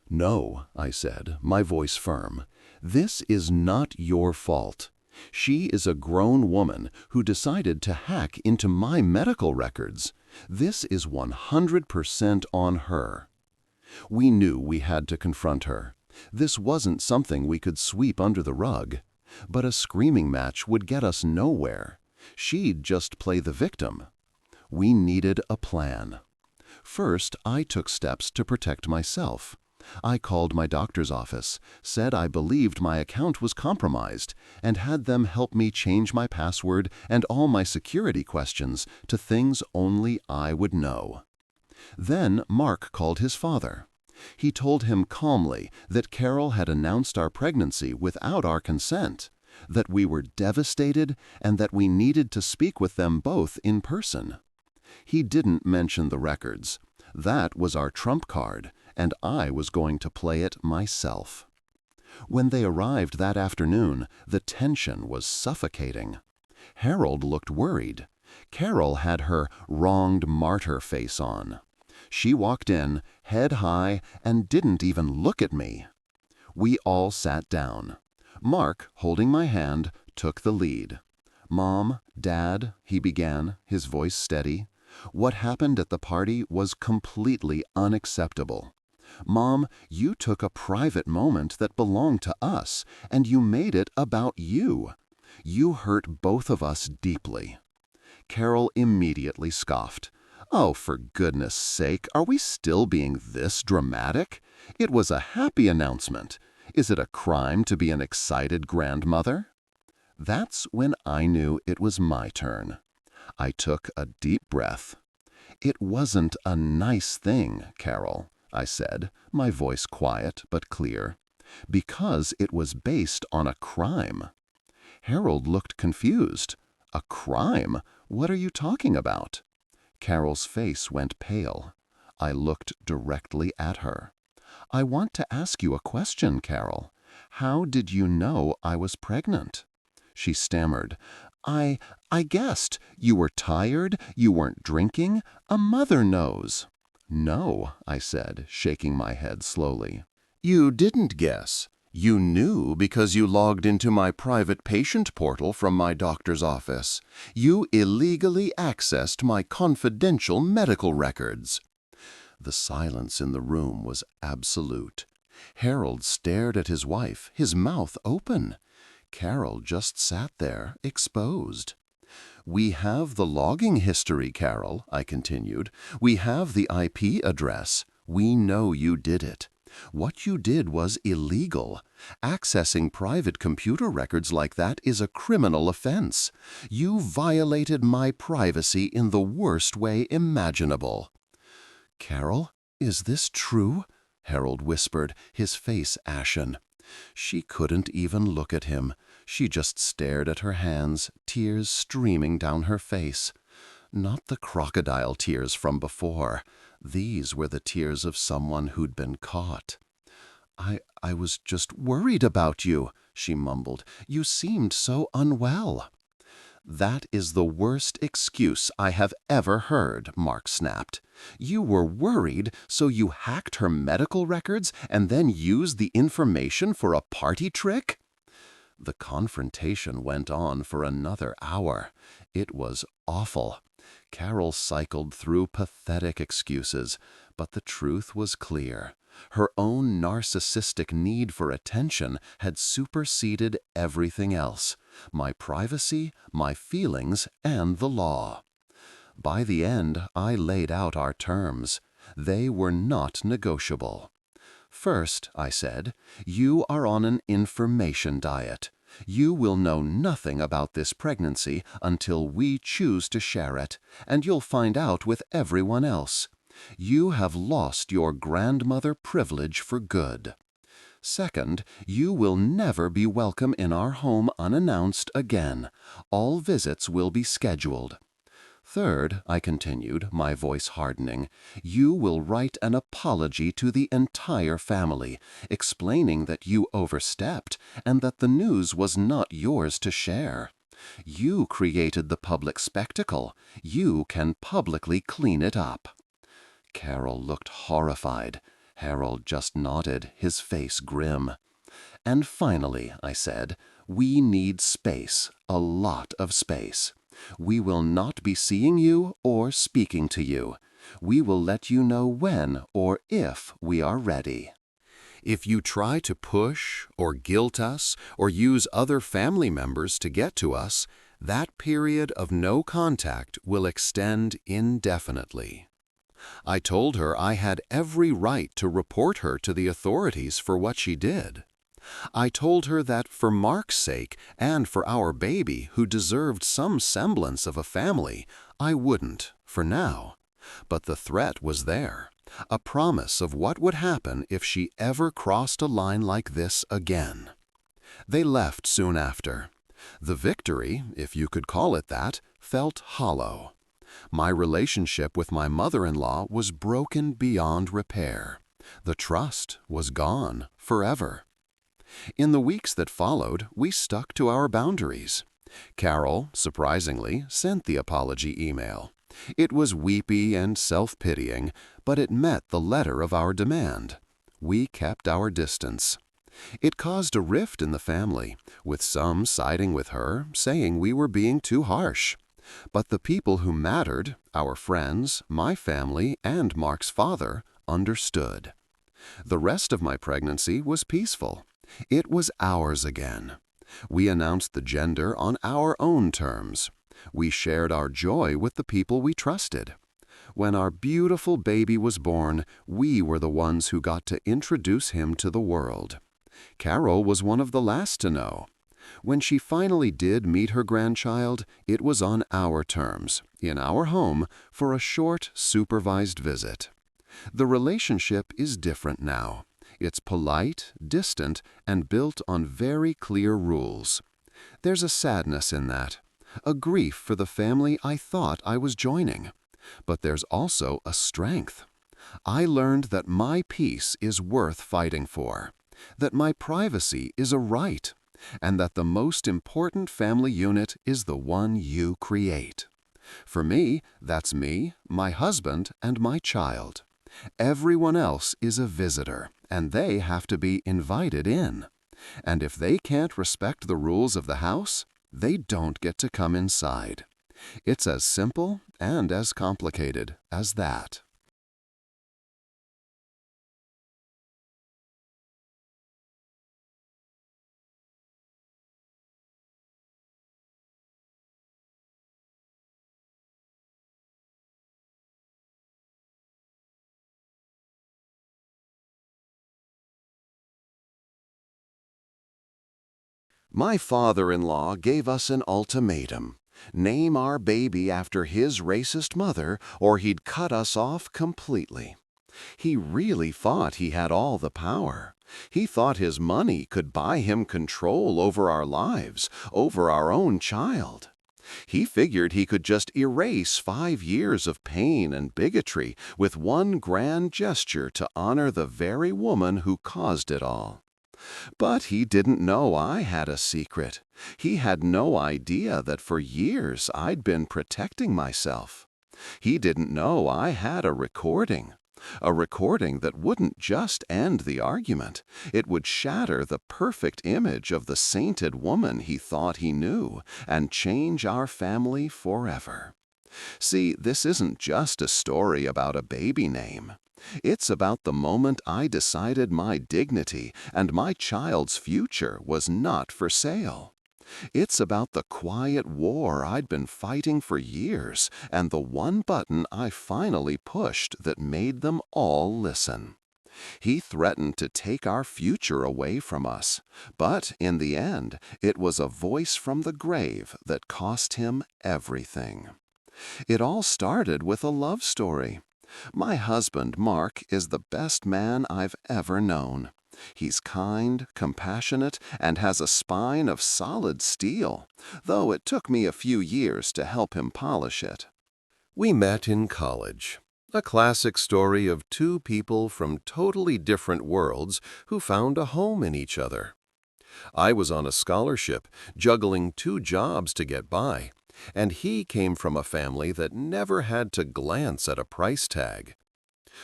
S1: "No," I said, my voice firm. "This is not your fault. She is a grown woman who decided to hack into my medical records. This is 100% on her." We knew we had to confront her. This wasn't something we could sweep under the rug. But a screaming match would get us nowhere. She'd just play the victim. We needed a plan. First, I took steps to protect myself. I called my doctor's office, said I believed my account was compromised, and had them help me change my password and all my security questions to things only I would know. Then Mark called his father. He told him calmly that Carol had announced our pregnancy without our consent, that we were devastated, and that we needed to speak with them both in person. He didn't mention the records. That was our trump card, and I was going to play it myself. When they arrived that afternoon, the tension was suffocating. Harold looked worried. Carol had her wronged martyr face on. She walked in, head high, and didn't even look at me. We all sat down. Mark, holding my hand, took the lead. "Mom, Dad," he began, his voice steady. "What happened at the party was completely unacceptable. Mom, you took a private moment that belonged to us, and you made it about you. You hurt both of us deeply." Carol immediately scoffed. "Oh, for goodness sake, are we still being this dramatic? It was a happy announcement. Is it a crime to be an excited grandmother?" That's when I knew it was my turn. I took a deep breath. "It wasn't a nice thing, Carol," I said, my voice quiet but clear, "because it was based on a crime." Harold looked confused. "A crime? What are you talking about?" Carol's face went pale. I looked directly at her. "I want to ask you a question, Carol. How did you know I was pregnant?" She stammered. I guessed. You were tired, you weren't drinking. A mother knows." "No," I said, shaking my head slowly. "You didn't guess. You knew because you logged into my private patient portal from my doctor's office. You illegally accessed my confidential medical records." The silence in the room was absolute. Harold stared at his wife, his mouth open. Carol just sat there, exposed. "We have the logging history, Carol," I continued. "We have the IP address. We know you did it. What you did was illegal. Accessing private computer records like that is a criminal offense. You violated my privacy in the worst way imaginable." "Carol, is this true?" Harold whispered, his face ashen. She couldn't even look at him. She just stared at her hands, tears streaming down her face. Not the crocodile tears from before. These were the tears of someone who'd been caught. I was just worried about you," she mumbled. "You seemed so unwell." "That is the worst excuse I have ever heard," Mark snapped. "You were worried, so you hacked her medical records and then used the information for a party trick?" The confrontation went on for another hour. It was awful. Carol cycled through pathetic excuses, but the truth was clear. Her own narcissistic need for attention had superseded everything else: my privacy, my feelings, and the law. By the end, I laid out our terms. They were not negotiable. "First," I said, "you are on an information diet. You will know nothing about this pregnancy until we choose to share it, and you'll find out with everyone else. You have lost your grandmother privilege for good."
S2: Second, you will never be welcome in our home unannounced again. All visits will be scheduled. Third, I continued, my voice hardening, you will write an apology to the entire family, explaining that you overstepped and that the news was not yours to share. You created the public spectacle. You can publicly clean it up. Carol looked horrified. Harold just nodded, his face grim. And finally, I said, we need space, a lot of space. We will not be seeing you or speaking to you. We will let you know when or if we are ready.
S1: If you try to push or guilt us or use other family members to get to us, that period of no contact will extend indefinitely. I told her I had every right to report her to the authorities for what she did. I told her that for Mark's sake and for our baby, who deserved some semblance of a family, I wouldn't, for now. But the threat was there, a promise of what would happen if she ever crossed a line like this again. They left soon after. The victory, if you could call it that, felt hollow. My relationship with my mother-in-law was broken beyond repair. The trust was gone forever. In the weeks that followed, we stuck to our boundaries. Carol, surprisingly, sent the apology email. It was weepy and self-pitying, but it met the letter of our demand. We kept our distance. It caused a rift in the family, with some siding with her, saying we were being too harsh. But the people who mattered, our friends, my family, and Mark's father, understood. The rest of my pregnancy was peaceful. It was ours again. We announced the gender on our own terms. We shared our joy with the people we trusted. When our beautiful baby was born, we were the ones who got to introduce him to the world. Carol was one of the last to know. When she finally did meet her grandchild, it was on our terms, in our home, for a short, supervised visit. The relationship is different now. It's polite, distant, and built on very clear rules. There's a sadness in that, a grief for the family I thought I was joining. But there's also a strength. I learned that my peace is worth fighting for, that my privacy is a right, and that the most important family unit is the one you create. For me, that's me, my husband, and my child. Everyone else is a visitor, and they have to be invited in. And if they can't respect the rules of the house, they don't get to come inside. It's as simple and as complicated as that. My father-in-law gave us an ultimatum. Name our baby after his racist mother, or he'd cut us off completely. He really thought he had all the power. He thought his money could buy him control over our lives, over our own child. He figured he could just erase 5 years of pain and bigotry with one grand gesture to honor the very woman who caused it all. But he didn't know I had a secret. He had no idea that for years I'd been protecting myself. He didn't know I had a recording that wouldn't just end the argument. It would shatter the perfect image of the sainted woman he thought he knew and change our family forever. See, this isn't just a story about a baby name. It's about the moment I decided my dignity and my child's future was not for sale. It's about the quiet war I'd been fighting for years and the one button I finally pushed that made them all listen. He threatened to take our future away from us, but in the end, it was a voice from the grave that cost him everything. It all started with a love story. My husband, Mark, is the best man I've ever known.
S2: He's kind, compassionate, and has a spine of solid steel, though it took me a few years to help him polish it.
S1: We met in college. A classic story of two people from totally different worlds who found a home in each other. I was on a scholarship, juggling 2 jobs to get by, and he came from a family that never had to glance at a price tag.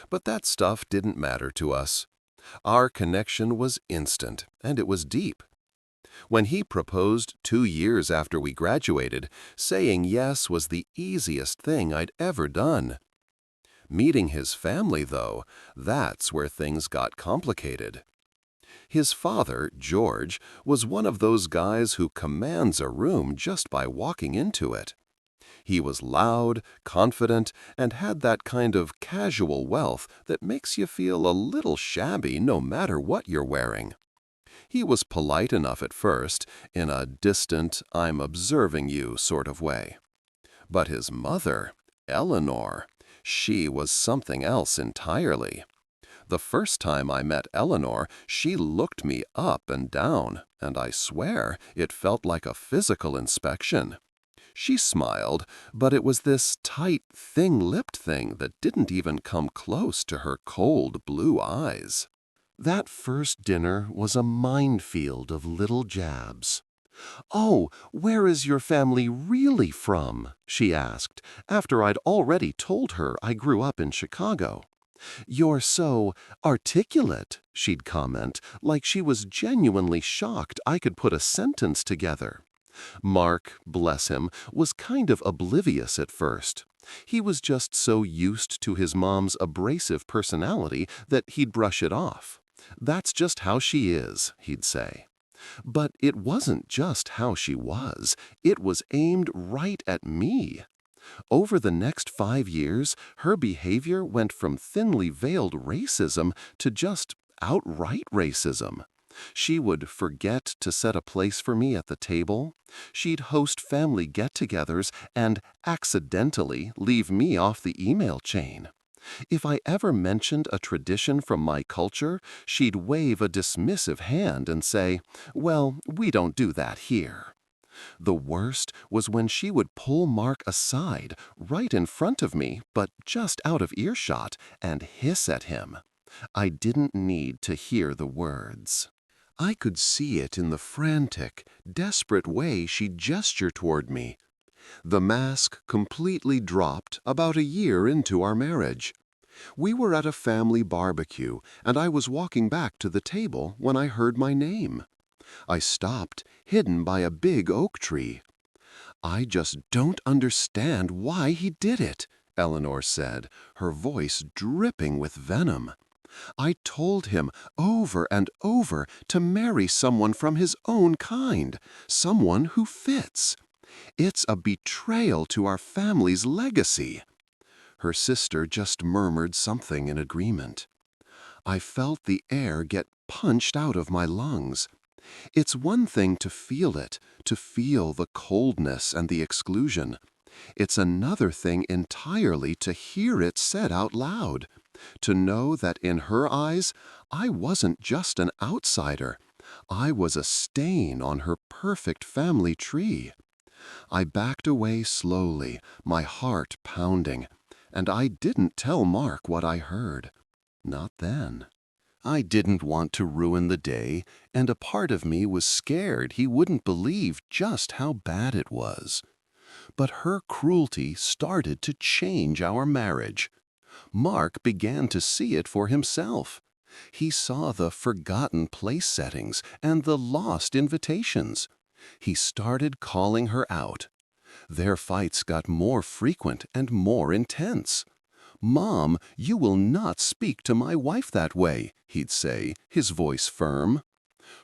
S1: But that stuff didn't matter to us. Our connection was instant, and it was deep. When he proposed 2 years after we graduated, saying yes was the easiest thing I'd ever done. Meeting his family, though, that's where things got complicated. His father, George, was one of those guys who commands a room just by walking into it. He was loud, confident, and had that kind of casual wealth that makes you feel a little shabby no matter what you're wearing. He was polite enough at first, in a distant, I'm observing you sort of way. But his mother, Eleanor, she was something else entirely. The first time I met Eleanor, she looked me up and down, and I swear it felt like a physical inspection. She smiled, but it was this tight, thin-lipped thing that didn't even come close to her cold blue eyes. That first dinner was a minefield of little jabs. "Oh, where is your family really from?" she asked, after I'd already told her I grew up in Chicago. "You're so articulate," she'd comment, like she was genuinely shocked I could put a sentence together. Mark, bless him, was kind of oblivious at first. He was just so used to his mom's abrasive personality that he'd brush it off. "That's just how she is," he'd say. But it wasn't just how she was. It was aimed right at me. Over the next 5 years, her behavior went from thinly veiled racism to just outright racism. She would forget to set a place for me at the table. She'd host family get-togethers and accidentally leave me off the email chain. If I ever mentioned a tradition from my culture, she'd wave a dismissive hand and say, "Well, we don't do that here." The worst was when she would pull Mark aside, right in front of me, but just out of earshot, and hiss at him. I didn't need to hear the words. I could see it in the frantic, desperate way she'd gesture toward me. The mask completely dropped about a year into our marriage. We were at a family barbecue, and I was walking back to the table when I heard my name. I stopped, hidden by a big oak tree. "I just don't understand why he did it," Eleanor said, her voice dripping with venom. "I told him over and over to marry someone from his own kind, someone who fits. It's a betrayal to our family's legacy." Her sister just murmured something in agreement. I felt the air get punched out of my lungs. It's one thing to feel it, to feel the coldness and the exclusion. It's another thing entirely to hear it said out loud, to know that in her eyes, I wasn't just an outsider. I was a stain on her perfect family tree. I backed away slowly, my heart pounding, and I didn't tell Mark what I heard. Not then. I didn't want to ruin the day, and a part of me was scared he wouldn't believe just how bad it was. But her cruelty started to change our marriage. Mark began to see it for himself. He saw the forgotten place settings and the lost invitations. He started calling her out. Their fights got more frequent and more intense. "Mom, you will not speak to my wife that way," he'd say, his voice firm.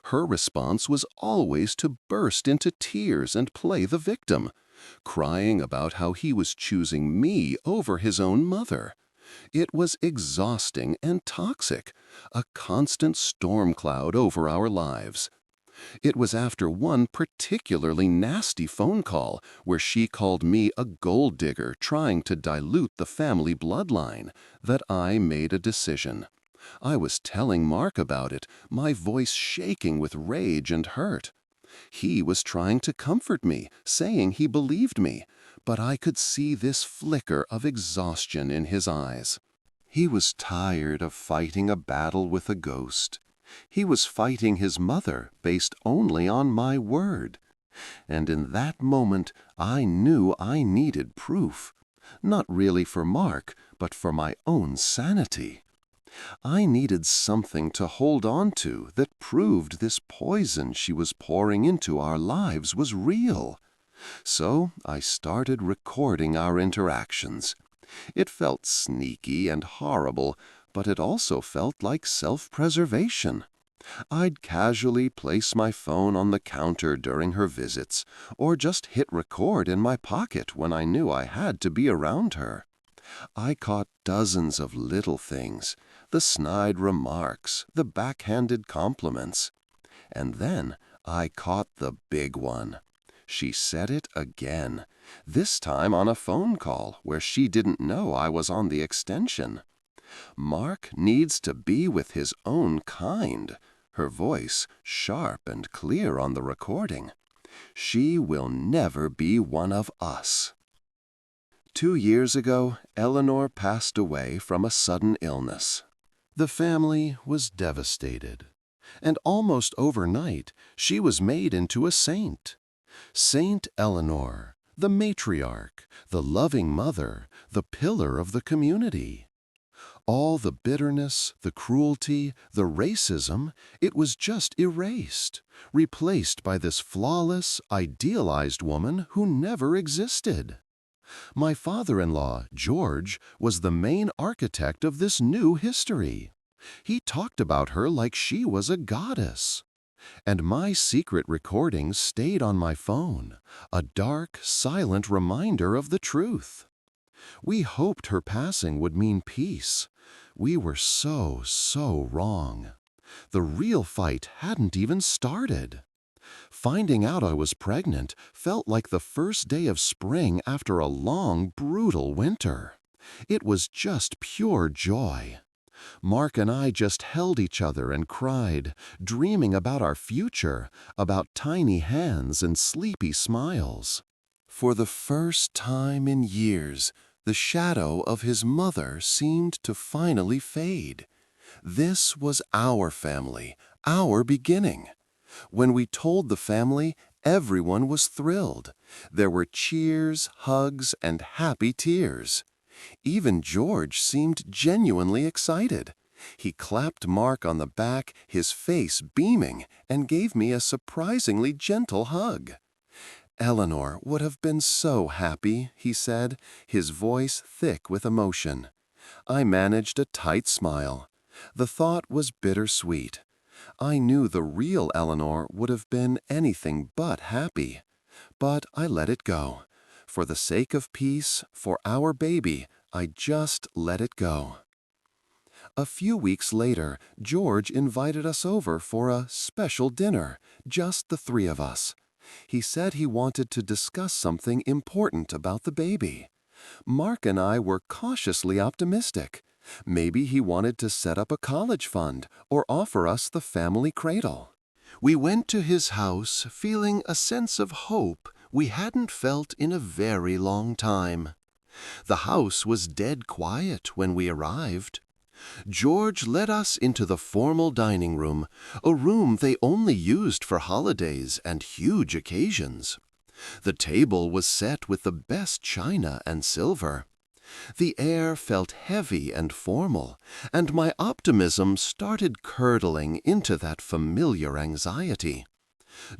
S1: Her response was always to burst into tears and play the victim, crying about how he was choosing me over his own mother. It was exhausting and toxic, a constant storm cloud over our lives. It was after one particularly nasty phone call where she called me a gold digger trying to dilute the family bloodline that I made a decision. I was telling Mark about it, my voice shaking with rage and hurt. He was trying to comfort me, saying he believed me, but I could see this flicker of exhaustion in his eyes. He was tired of fighting a battle with a ghost. He was fighting his mother based only on my word. And in that moment, I knew I needed proof. Not really for Mark, but for my own sanity. I needed something to hold on to that proved this poison she was pouring into our lives was real. So I started recording our interactions. It felt sneaky and horrible, but it also felt like self-preservation. I'd casually place my phone on the counter during her visits, or just hit record in my pocket when I knew I had to be around her. I caught dozens of little things, the snide remarks, the backhanded compliments. And then I caught the big one. She said it again, this time on a phone call where she didn't know I was on the extension. Mark needs to be with his own kind. Her voice sharp and clear on the recording. She will never be one of us. 2 years ago, Eleanor passed away from a sudden illness. The family was devastated, and almost overnight, she was made into a saint. Saint Eleanor, the matriarch, the loving mother, the pillar of the community. All the bitterness, the cruelty, the racism, it was just erased, replaced by this flawless, idealized woman who never existed. My father-in-law, George, was the main architect of this new history. He talked about her like she was a goddess. And my secret recordings stayed on my phone, a dark, silent reminder of the truth. We hoped her passing would mean peace. We were so wrong. The real fight hadn't even started. Finding out I was pregnant felt like the first day of spring after a long, brutal winter. It was just pure joy. Mark and I just held each other and cried, dreaming about our future, about tiny hands and sleepy smiles. For the first time in years, the shadow of his mother seemed to finally fade. This was our family, our beginning. When we told the family, everyone was thrilled. There were cheers, hugs, and happy tears. Even George seemed genuinely excited. He clapped Mark on the back, his face beaming, and gave me a surprisingly gentle hug. Eleanor would have been so happy, he said, his voice thick with emotion. I managed a tight smile. The thought was bittersweet. I knew the real Eleanor would have been anything but happy. But I let it go. For the sake of peace, for our baby, I just let it go. A few weeks later, George invited us over for a special dinner, just the three of us. He said he wanted to discuss something important about the baby. Mark and I were cautiously optimistic. Maybe he wanted to set up a college fund or offer us the family cradle. We went to his house feeling a sense of hope we hadn't felt in a very long time. The house was dead quiet when we arrived. George led us into the formal dining room, a room they only used for holidays and huge occasions. The table was set with the best china and silver. The air felt heavy and formal, and my optimism started curdling into that familiar anxiety.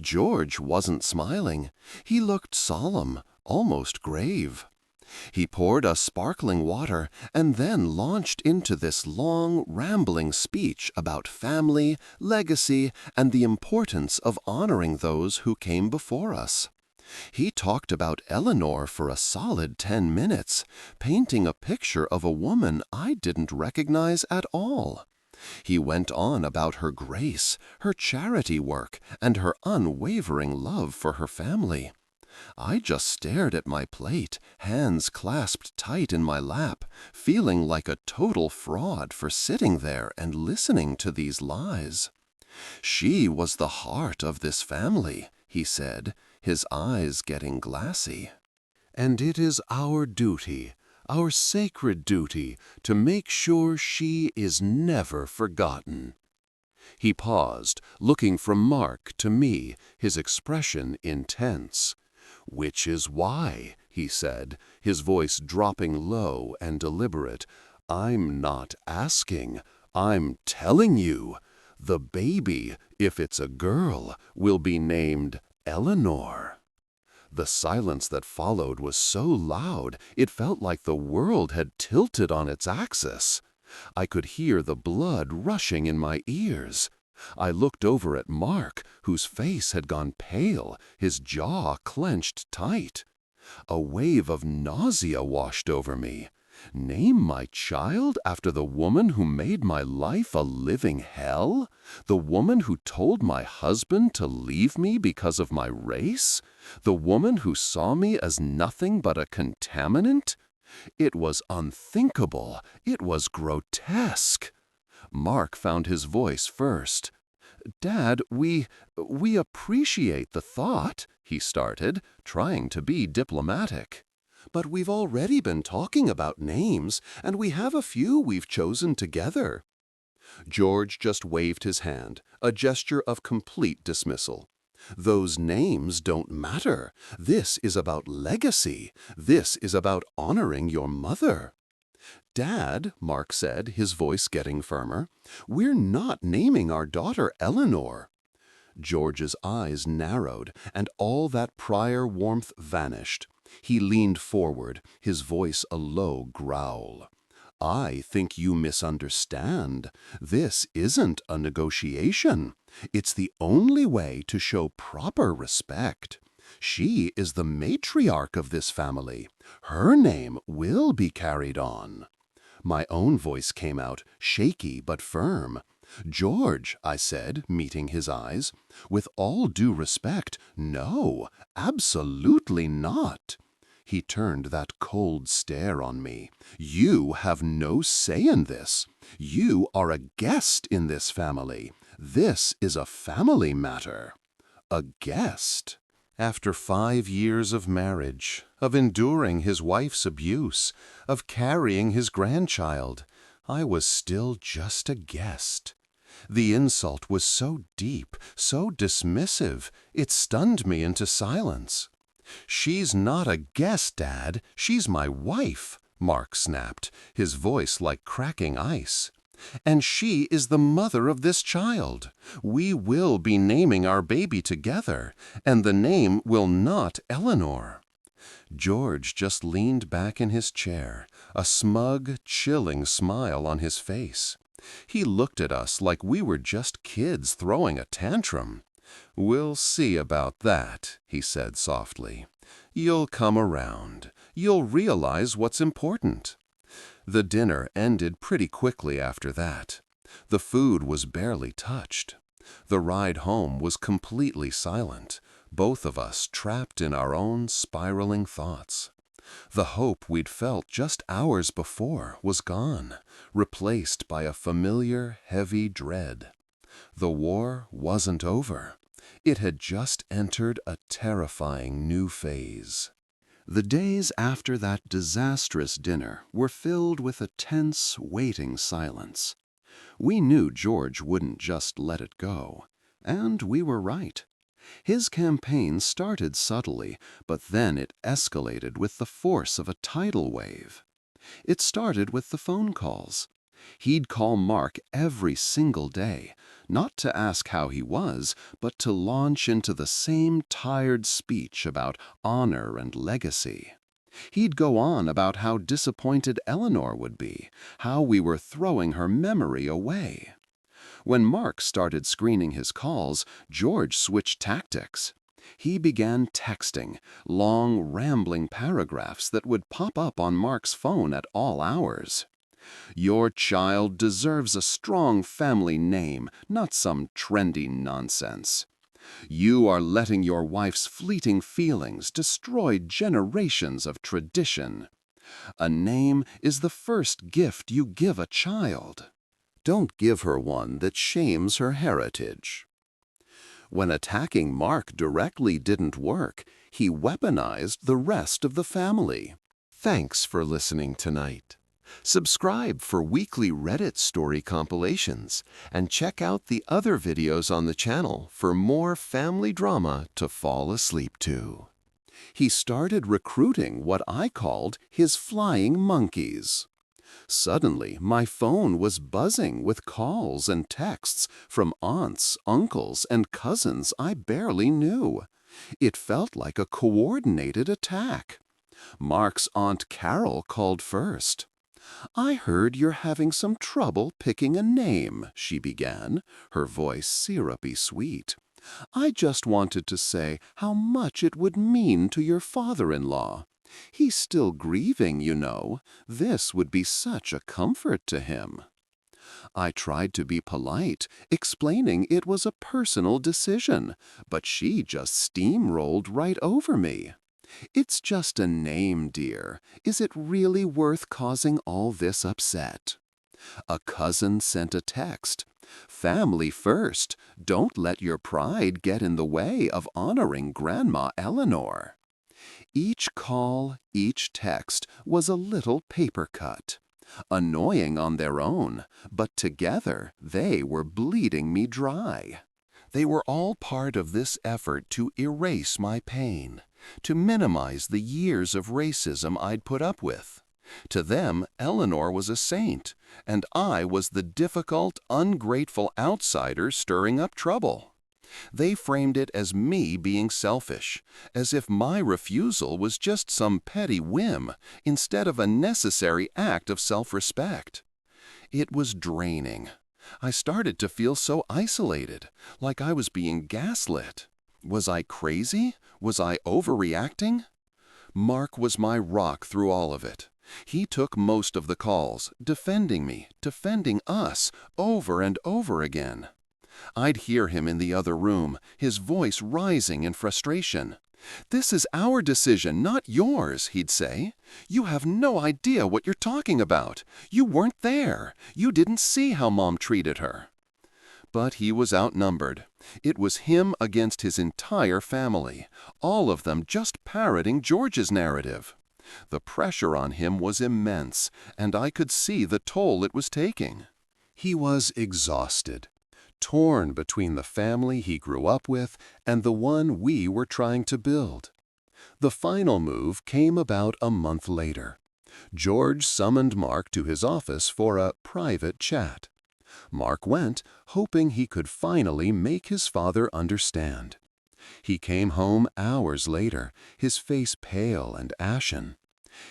S1: George wasn't smiling. He looked solemn, almost grave. He poured us sparkling water and then launched into this long, rambling speech about family, legacy, and the importance of honoring those who came before us. He talked about Eleanor for a solid 10 minutes, painting a picture of a woman I didn't recognize at all. He went on about her grace, her charity work, and her unwavering love for her family.
S2: I just stared at my plate, hands clasped tight in my lap, feeling like a total fraud for sitting there and listening to these lies. She was the heart of this family, he said, his eyes getting glassy.
S1: And it is our duty, our sacred duty, to make sure she is never forgotten. He paused, looking from Mark to me, his expression intense. Which is why, he said, his voice dropping low and deliberate, I'm not asking, I'm telling you. The baby, if it's a girl, will be named Eleanor. The silence that followed was so loud, it felt like the world had tilted on its axis. I could hear the blood rushing in my ears. I looked over at Mark, whose face had gone pale, his jaw clenched tight. A wave of nausea washed over me. Name my child after the woman who made my life a living hell? The woman who told my husband to leave me because of my race? The woman who saw me as nothing but a contaminant? It was unthinkable. It was grotesque. Mark found his voice first. Dad, we appreciate the thought, he started, trying to be diplomatic. But we've already been talking about names, and we have a few we've chosen together. George just waved his hand, a gesture of complete dismissal. Those names don't matter. This is about legacy. This is about honoring your mother. Dad, Mark said, his voice getting firmer, we're not naming our daughter Eleanor. George's eyes narrowed, and all that prior warmth vanished. He leaned forward, his voice a low growl. I think you misunderstand. This isn't a negotiation. It's the only way to show proper respect. She is the matriarch of this family. Her name will be carried on. My own voice came out, shaky but firm. George, I said, meeting his eyes, with all due respect, no, absolutely not. He turned that cold stare on me. You have no say in this. You are a guest in this family. This is a family matter. A guest. After 5 years of marriage, of enduring his wife's abuse, of carrying his grandchild, I was still just a guest. The insult was so deep, so dismissive, it stunned me into silence. She's not a guest, Dad. She's my wife, Mark snapped, his voice like cracking ice. And she is the mother of this child. We will be naming our baby together, and the name will not Eleanor. George just leaned back in his chair, a smug, chilling smile on his face. He looked at us like we were just kids throwing a tantrum. We'll see about that, he said softly. You'll come around. You'll realize what's important. The dinner ended pretty quickly after that. The food was barely touched. The ride home was completely silent, both of us trapped in our own spiraling thoughts. The hope we'd felt just hours before was gone, replaced by a familiar, heavy dread. The war wasn't over. It had just entered a terrifying new phase. The days after that disastrous dinner were filled with a tense, waiting silence. We knew George wouldn't just let it go, and we were right. His campaign started subtly, but then it escalated with the force of a tidal wave. It started with the phone calls. He'd call Mark every single day, not to ask how he was, but to launch into the same tired speech about honor and legacy. He'd go on about how disappointed Eleanor would be, how we were throwing her memory away. When Mark started screening his calls, George switched tactics. He began texting, long, rambling paragraphs that would pop up on Mark's phone at all hours. Your child deserves a strong family name, not some trendy nonsense. You are letting your wife's fleeting feelings destroy generations of tradition. A name is the first gift you give a child. Don't give her one that shames her heritage. When attacking Mark directly didn't work, he weaponized the rest of the family. Thanks for listening tonight. Subscribe for weekly Reddit story compilations and check out the other videos on the channel for more family drama to fall asleep to. He started recruiting what I called his flying monkeys. Suddenly, my phone was buzzing with calls and texts from aunts, uncles, and cousins I barely knew. It felt like a coordinated attack. Mark's Aunt Carol called first. "I heard you're having some trouble picking a name," she began, her voice syrupy sweet. "I just wanted to say how much it would mean to your father-in-law. He's still grieving, you know. This would be such a comfort to him." I tried to be polite, explaining it was a personal decision, but she just steamrolled right over me. "It's just a name, dear. Is it really worth causing all this upset?" A cousin sent a text. "Family first. Don't let your pride get in the way of honoring Grandma Eleanor." Each call, each text was a little paper cut. Annoying on their own, but together they were bleeding me dry. They were all part of this effort to erase my pain, to minimize the years of racism I'd put up with. To them, Eleanor was a saint, and I was the difficult, ungrateful outsider stirring up trouble. They framed it as me being selfish, as if my refusal was just some petty whim instead of a necessary act of self-respect. It was draining. I started to feel so isolated, like I was being gaslit. Was I crazy? Was I overreacting? Mark was my rock through all of it. He took most of the calls, defending me, defending us, over and over again. I'd hear him in the other room, his voice rising in frustration. "This is our decision, not yours," he'd say. "You have no idea what you're talking about. You weren't there. You didn't see how Mom treated her." But he was outnumbered. It was him against his entire family, all of them just parroting George's narrative. The pressure on him was immense, and I could see the toll it was taking. He was exhausted, torn between the family he grew up with and the one we were trying to build. The final move came about a month later. George summoned Mark to his office for a private chat. Mark went, hoping he could finally make his father understand. He came home hours later, his face pale and ashen.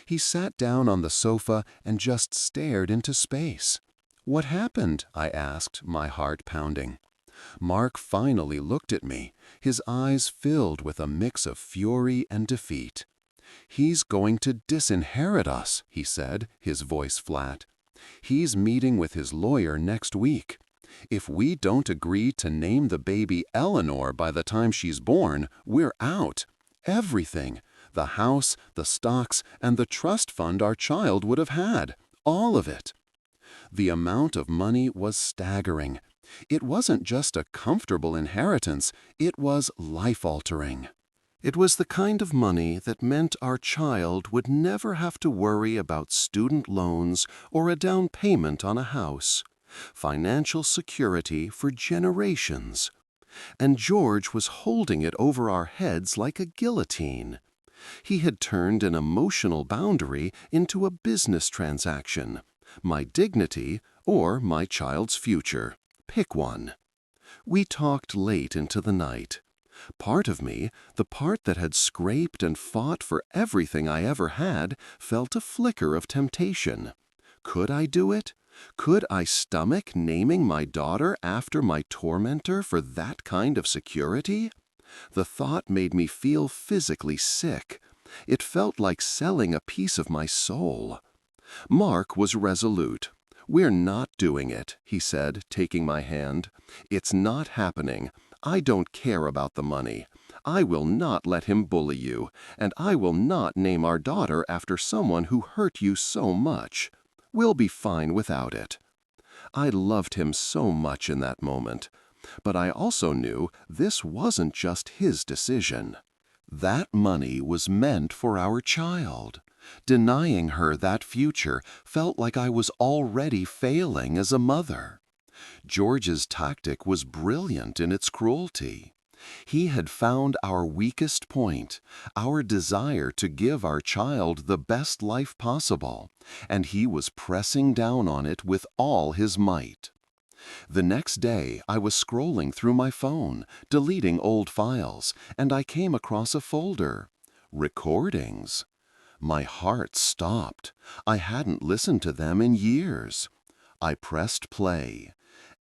S1: He sat down on the sofa and just stared into space. "What happened?" I asked, my heart pounding. Mark finally looked at me, his eyes filled with a mix of fury and defeat. "He's going to disinherit us," he said, his voice flat. "He's meeting with his lawyer next week. If we don't agree to name the baby Eleanor by the time she's born, we're out. Everything. The house, the stocks, and the trust fund our child would have had. All of it." The amount of money was staggering. It wasn't just a comfortable inheritance, it was life-altering. It was the kind of money that meant our child would never have to worry about student loans or a down payment on a house. Financial security for generations. And George was holding it over our heads like a guillotine. He had turned an emotional boundary into a business transaction. My dignity or my child's future. Pick one. We talked late into the night. Part of me, the part that had scraped and fought for everything I ever had, felt a flicker of temptation. Could I do it? Could I stomach naming my daughter after my tormentor for that kind of security? The thought made me feel physically sick. It felt like selling a piece of my soul. Mark was resolute. "We're not doing it," he said, taking my hand. "It's not happening.
S2: I don't care about the money. I will not let him bully you, and I will not name our daughter after someone who hurt you so much. We'll be fine without it." I loved him so much in that moment, but I also knew this wasn't just his decision. That money was meant for our child. Denying her that future felt like I was already failing as a mother. George's tactic was brilliant in its cruelty. He had found our weakest point, our desire to give our child the best life possible, and he was pressing down on it with all his might. The next day, I was scrolling through my phone, deleting old files, and I came across a folder. Recordings. My heart stopped. I hadn't listened to them in years. I pressed play,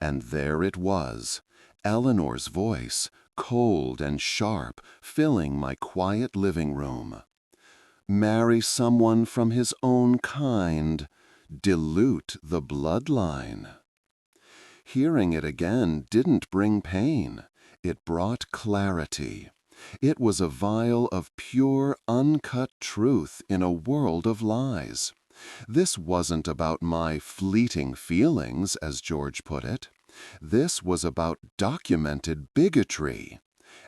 S2: and there it was, Eleanor's voice, cold and sharp, filling my quiet living room. "Marry someone from his own kind. Dilute the bloodline." Hearing it again didn't bring pain. It brought clarity. It was a vial of pure, uncut truth in a world of lies. This wasn't about my fleeting feelings, as George put it. This was about documented bigotry.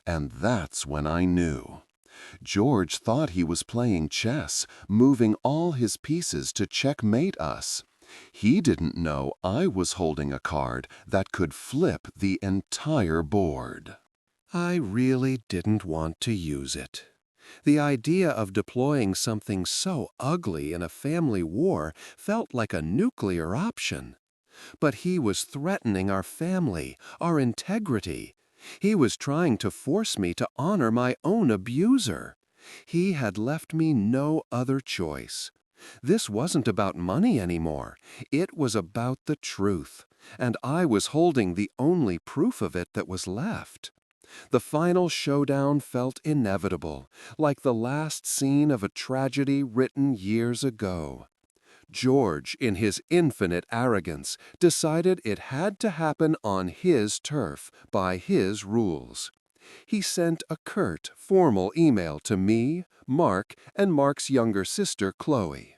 S2: And that's when I knew. George thought he was playing chess, moving all his pieces to checkmate us. He didn't know I was holding a card that could flip the entire board. I really didn't want to use it. The idea of deploying something so ugly in a family war felt like a nuclear option. But he was threatening our family, our integrity. He was trying to force me to honor my own abuser. He had left me no other choice. This wasn't about money anymore. It was about the truth, and I was holding the only proof of it that was left. The final showdown felt inevitable, like the last scene of a tragedy written years ago. George, in his infinite arrogance, decided it had to happen on his turf, by his rules. He sent a curt, formal email to me, Mark, and Mark's younger sister, Chloe.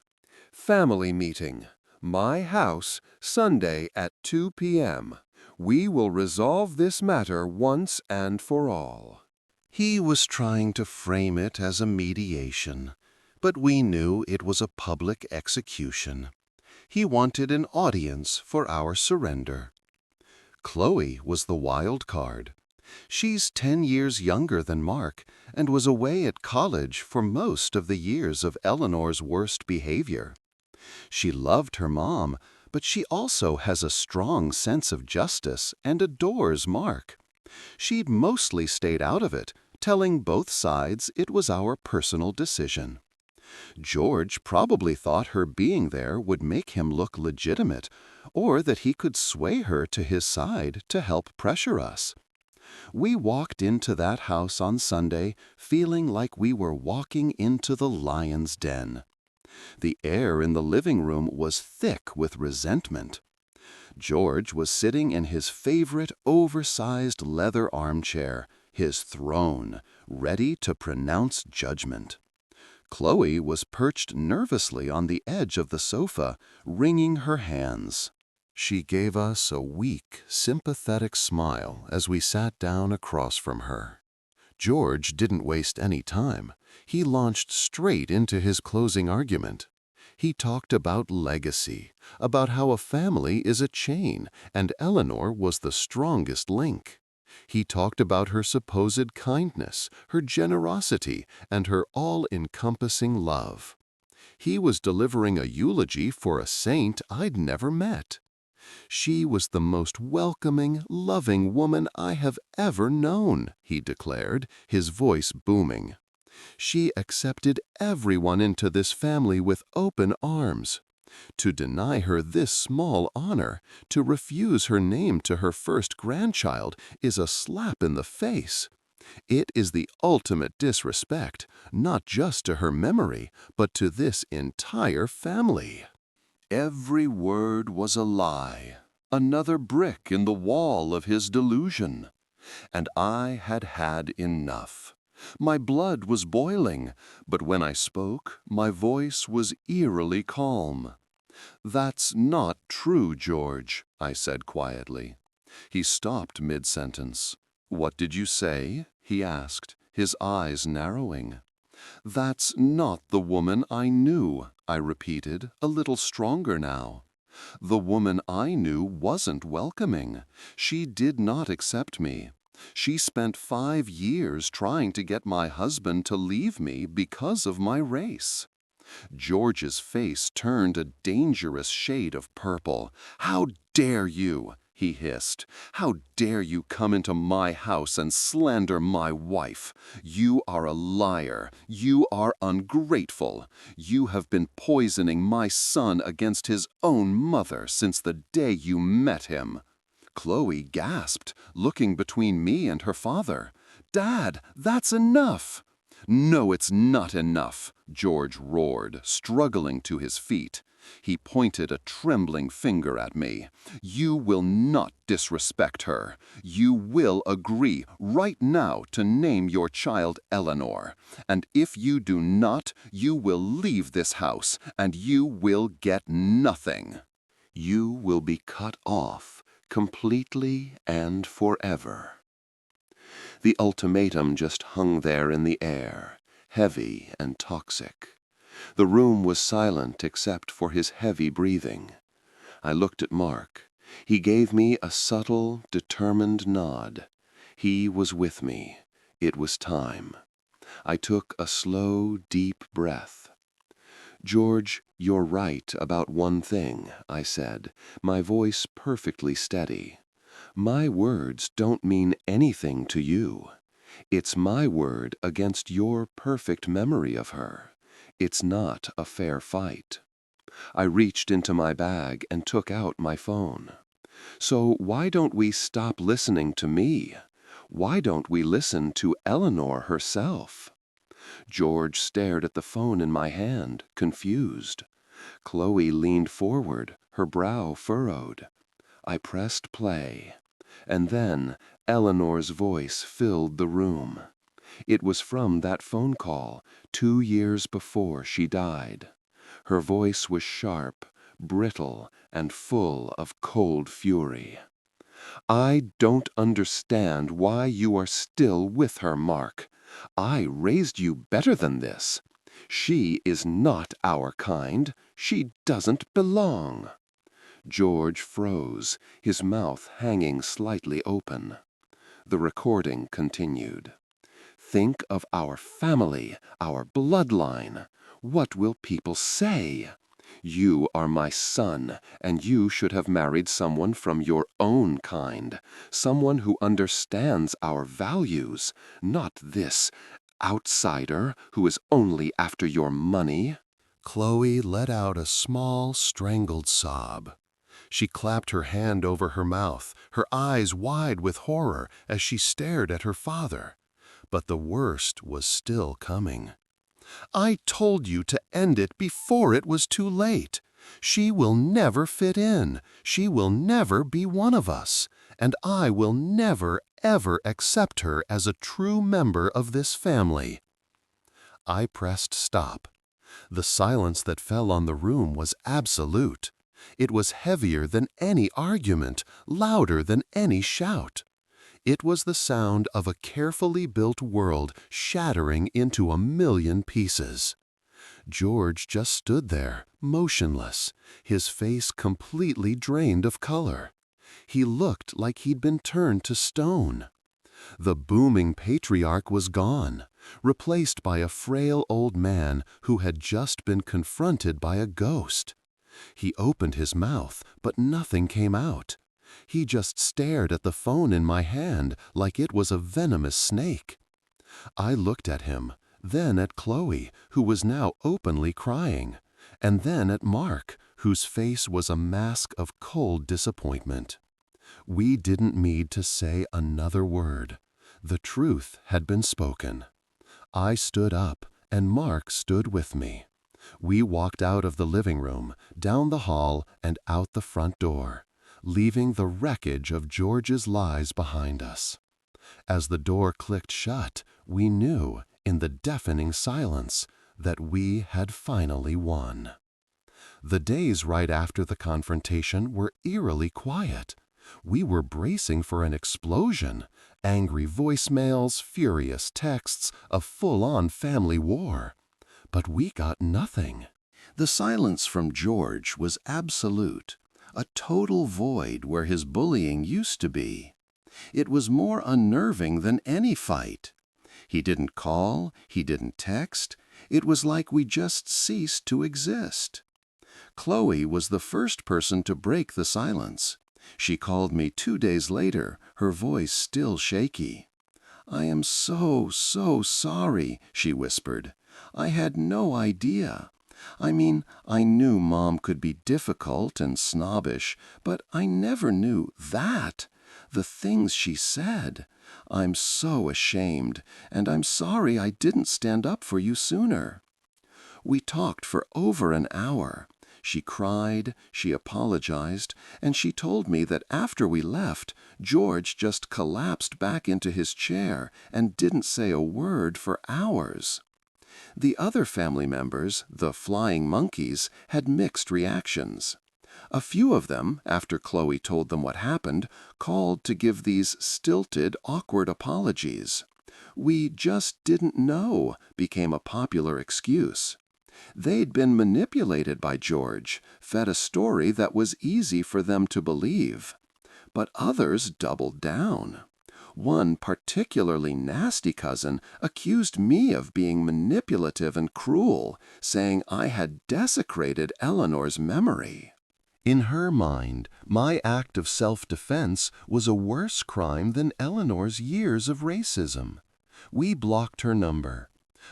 S2: "Family meeting. My house, Sunday at 2 p.m. We will resolve this matter once and for all." He was trying to frame it as a mediation, but we knew it was a public execution. He wanted an audience for our surrender. Chloe was the wild card. She's 10 years younger than Mark and was away at college for most of the years of Eleanor's worst behavior. She loved her mom, but she also has a strong sense of justice and adores Mark. She'd mostly stayed out of it, telling both sides it was our personal decision. George probably thought her being there would make him look legitimate, or that he could sway her to his side to help pressure us. We walked into that house on Sunday feeling like we were walking into the lion's den. The air in the living room was thick with resentment. George was sitting in his favorite oversized leather armchair, his throne, ready to pronounce judgment. Chloe was perched nervously on the edge of the sofa, wringing her hands. She gave us a weak, sympathetic smile as we sat down across from her. George didn't waste any time. He launched straight into his closing argument. He talked about legacy, about how a family is a chain, and Eleanor was the strongest link. He talked about her supposed kindness, her generosity, and her all-encompassing love. He was delivering a eulogy for a saint I'd never met. "She was the most welcoming, loving woman I have ever known," he declared, his voice booming. "She accepted everyone into this family with open arms. To deny her this small honor, to refuse her name to her first grandchild, is a slap in the face. It is the ultimate disrespect, not just to her memory, but to this entire family." Every word was a lie, another brick in the wall of his delusion.
S1: And I had had enough. My blood was boiling, but when I spoke, my voice was eerily calm. "That's not true, George," I said quietly. He stopped mid-sentence. "What did you say?" he asked, his eyes narrowing. "That's not the woman I knew," I repeated, a little stronger now. "The woman I knew wasn't welcoming. She did not accept me. She spent 5 years trying to get my husband to leave me because of my race." George's face turned a dangerous shade of purple. "How dare you?" he hissed. "How dare you come into my house and slander my wife? You are a liar. You are ungrateful. You have been poisoning my son against his own mother since the day you met him." Chloe gasped, looking between me and her father. "Dad, that's enough!" "No, it's not enough," George roared, struggling to his feet. He pointed a trembling finger at me. "You will not disrespect her. You will agree right now to name your child Eleanor. And if you do not, you will leave this house, and you will get nothing. You will be cut off, completely and forever." The ultimatum just hung there in the air, heavy and toxic. The room was silent except for his heavy breathing. I looked at Mark. He gave me a subtle, determined nod. He was with me. It was time. I took a slow, deep breath. "George, you're right about one thing," I said, my voice perfectly steady. "My words don't mean anything to you. It's my word against your perfect memory of her. It's not a fair fight." I reached into my bag and took out my phone. "So why don't we stop listening to me? Why don't we listen to Eleanor herself?" George stared at the phone in my hand, confused. Chloe leaned forward, her brow furrowed. I pressed play. And then Eleanor's voice filled the room. It was from that phone call, 2 years before she died. Her voice was sharp, brittle, and full of cold fury. "I don't understand why you are still with her, Mark. I raised you better than this. She is not our kind. She doesn't belong." George froze, his mouth hanging slightly open. The recording continued. "Think of our family, our bloodline. What will people say? You are my son, and you should have married someone from your own kind, someone who understands our values, not this outsider who is only after your money." Chloe let out a small, strangled sob. She clapped her hand over her mouth, her eyes wide with horror as she stared at her father. But the worst was still coming. "I told you to end it before it was too late. She will never fit in. She will never be one of us. And I will never, ever accept her as a true member of this family." I pressed stop. The silence that fell on the room was absolute. It was heavier than any argument, louder than any shout. It was the sound of a carefully built world shattering into a million pieces. George just stood there, motionless, his face completely drained of color. He looked like he'd been turned to stone. The booming patriarch was gone, replaced by a frail old man who had just been confronted by a ghost. He opened his mouth, but nothing came out. He just stared at the phone in my hand like it was a venomous snake. I looked at him, then at Chloe, who was now openly crying, and then at Mark, whose face was a mask of cold disappointment. We didn't need to say another word. The truth had been spoken. I stood up, and Mark stood with me. We walked out of the living room, down the hall, and out the front door, leaving the wreckage of George's lies behind us. As the door clicked shut, we knew, in the deafening silence, that we had finally won. The days right after the confrontation were eerily quiet. We were bracing for an explosion, angry voicemails, furious texts, a full-on family war. But we got nothing. The silence from George was absolute, a total void where his bullying used to be. It was more unnerving than any fight. He didn't call, he didn't text. It was like we just ceased to exist. Chloe was the first person to break the silence. She called me 2 days later, her voice still shaky. "I am so sorry," she whispered. "I had no idea. I mean, I knew Mom could be difficult and snobbish, but I never knew that. The things she said. I'm so ashamed, and I'm sorry I didn't stand up for you sooner." We talked for over an hour. She cried, she apologized, and she told me that after we left, George just collapsed back into his chair and didn't say a word for hours. The other family members, the flying monkeys, had mixed reactions. A few of them, after Chloe told them what happened, called to give these stilted, awkward apologies. "We just didn't know," became a popular excuse. They'd been manipulated by George, fed a story that was easy for them to believe. But others doubled down. One particularly nasty cousin accused me of being manipulative and cruel, saying I had desecrated Eleanor's memory. In her mind, my act of self-defense was a worse crime than Eleanor's years of racism. We blocked her number.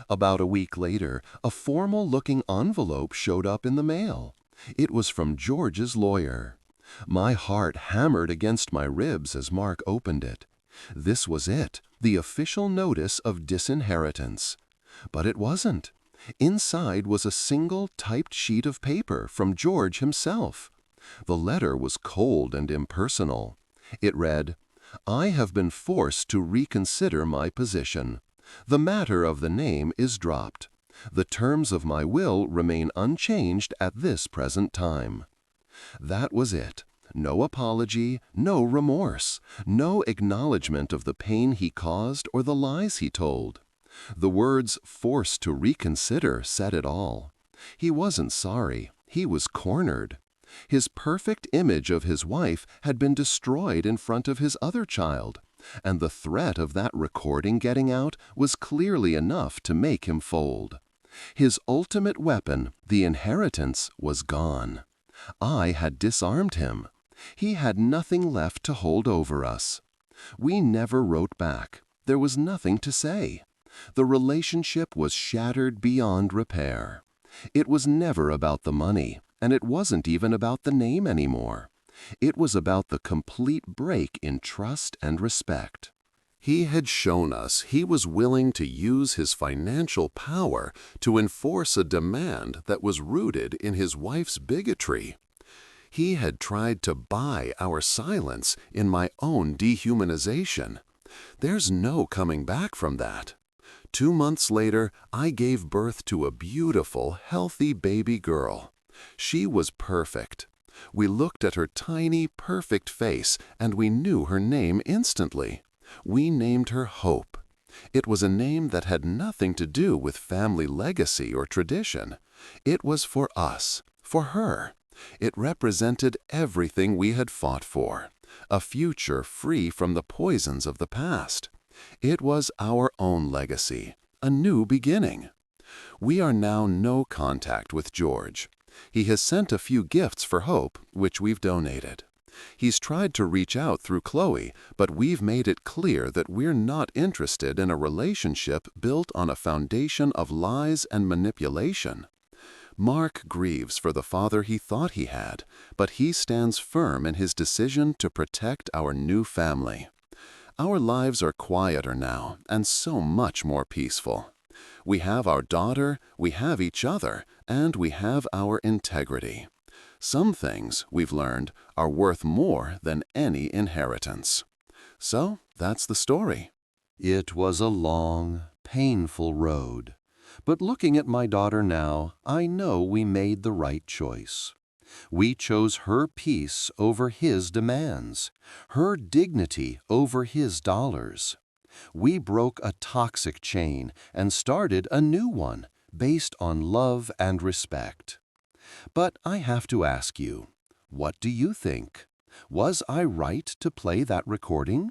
S1: About a week later, a formal-looking envelope showed up in the mail. It was from George's lawyer. My heart hammered against my ribs as Mark opened it. This was it, the official notice of disinheritance. But it wasn't. Inside was a single typed sheet of paper from George himself. The letter was cold and impersonal. It read, "I have been forced to reconsider my position. The matter of the name is dropped. The terms of my will remain unchanged at this present time." That was it. No apology, no remorse, no acknowledgement of the pain he caused or the lies he told. The words "forced to reconsider" said it all. He wasn't sorry. He was cornered. His perfect image of his wife had been destroyed in front of his other child, and the threat of that recording getting out was clearly enough to make him fold. His ultimate weapon, the inheritance, was gone. I had disarmed him. He had nothing left to hold over us. We never wrote back. There was nothing to say. The relationship was shattered beyond repair. It was never about the money, and it wasn't even about the name anymore. It was about the complete break in trust and respect. He had shown us he was willing to use his financial power to enforce a demand that was rooted in his wife's bigotry. He had tried to buy our silence in my own dehumanization. There's no coming back from that. 2 months later, I gave birth to a beautiful, healthy baby girl. She was perfect. We looked at her tiny, perfect face, and we knew her name instantly. We named her Hope. It was a name that had nothing to do with family legacy or tradition. It was for us, for her. It represented everything we had fought for, a future free from the poisons of the past. It was our own legacy, a new beginning. We are now no contact with George. He has sent a few gifts for Hope, which we've donated. He's tried to reach out through Chloe, but we've made it clear that we're not interested in a relationship built on a foundation of lies and manipulation. Mark grieves for the father he thought he had, but he stands firm in his decision to protect our new family. Our lives are quieter now and so much more peaceful. We have our daughter, we have each other, and we have our integrity. Some things, we've learned, are worth more than any inheritance. So, that's the story. It was a long, painful road. But looking at my daughter now, I know we made the right choice. We chose her peace over his demands, her dignity over his dollars. We broke a toxic chain and started a new one based on love and respect. But I have to ask you, what do you think? Was I right to play that recording?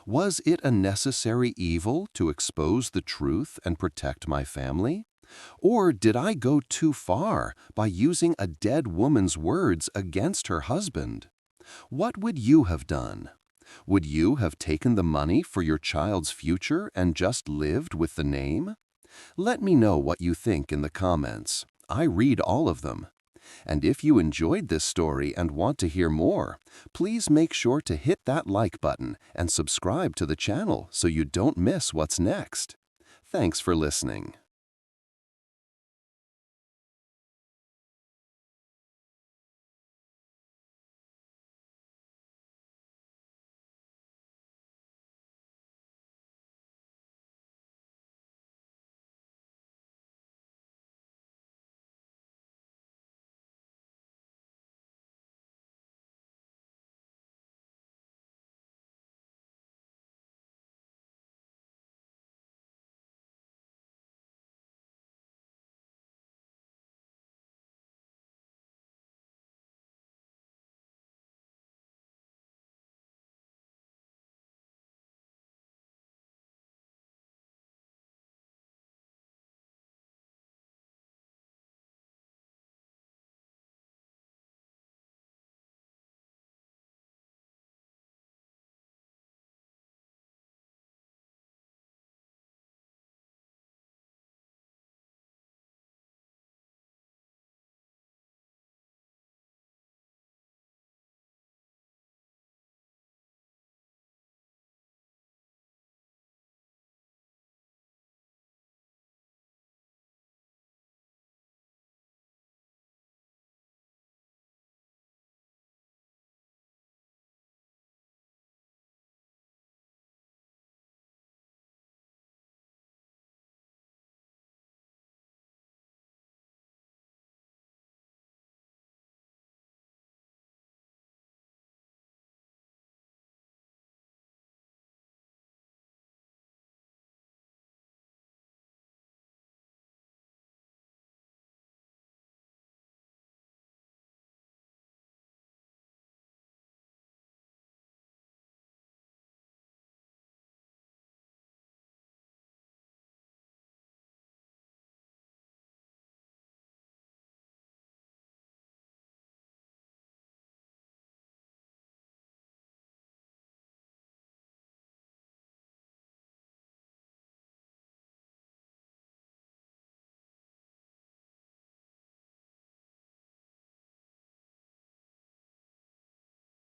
S1: Was it a necessary evil to expose the truth and protect my family? Or did I go too far by using a dead woman's words against her husband? What would you have done? Would you have taken the money for your child's future and just lived with the name? Let me know what you think in the comments. I read all of them. And if you enjoyed this story and want to hear more, please make sure to hit that like button and subscribe to the channel so you don't miss what's next. Thanks for listening.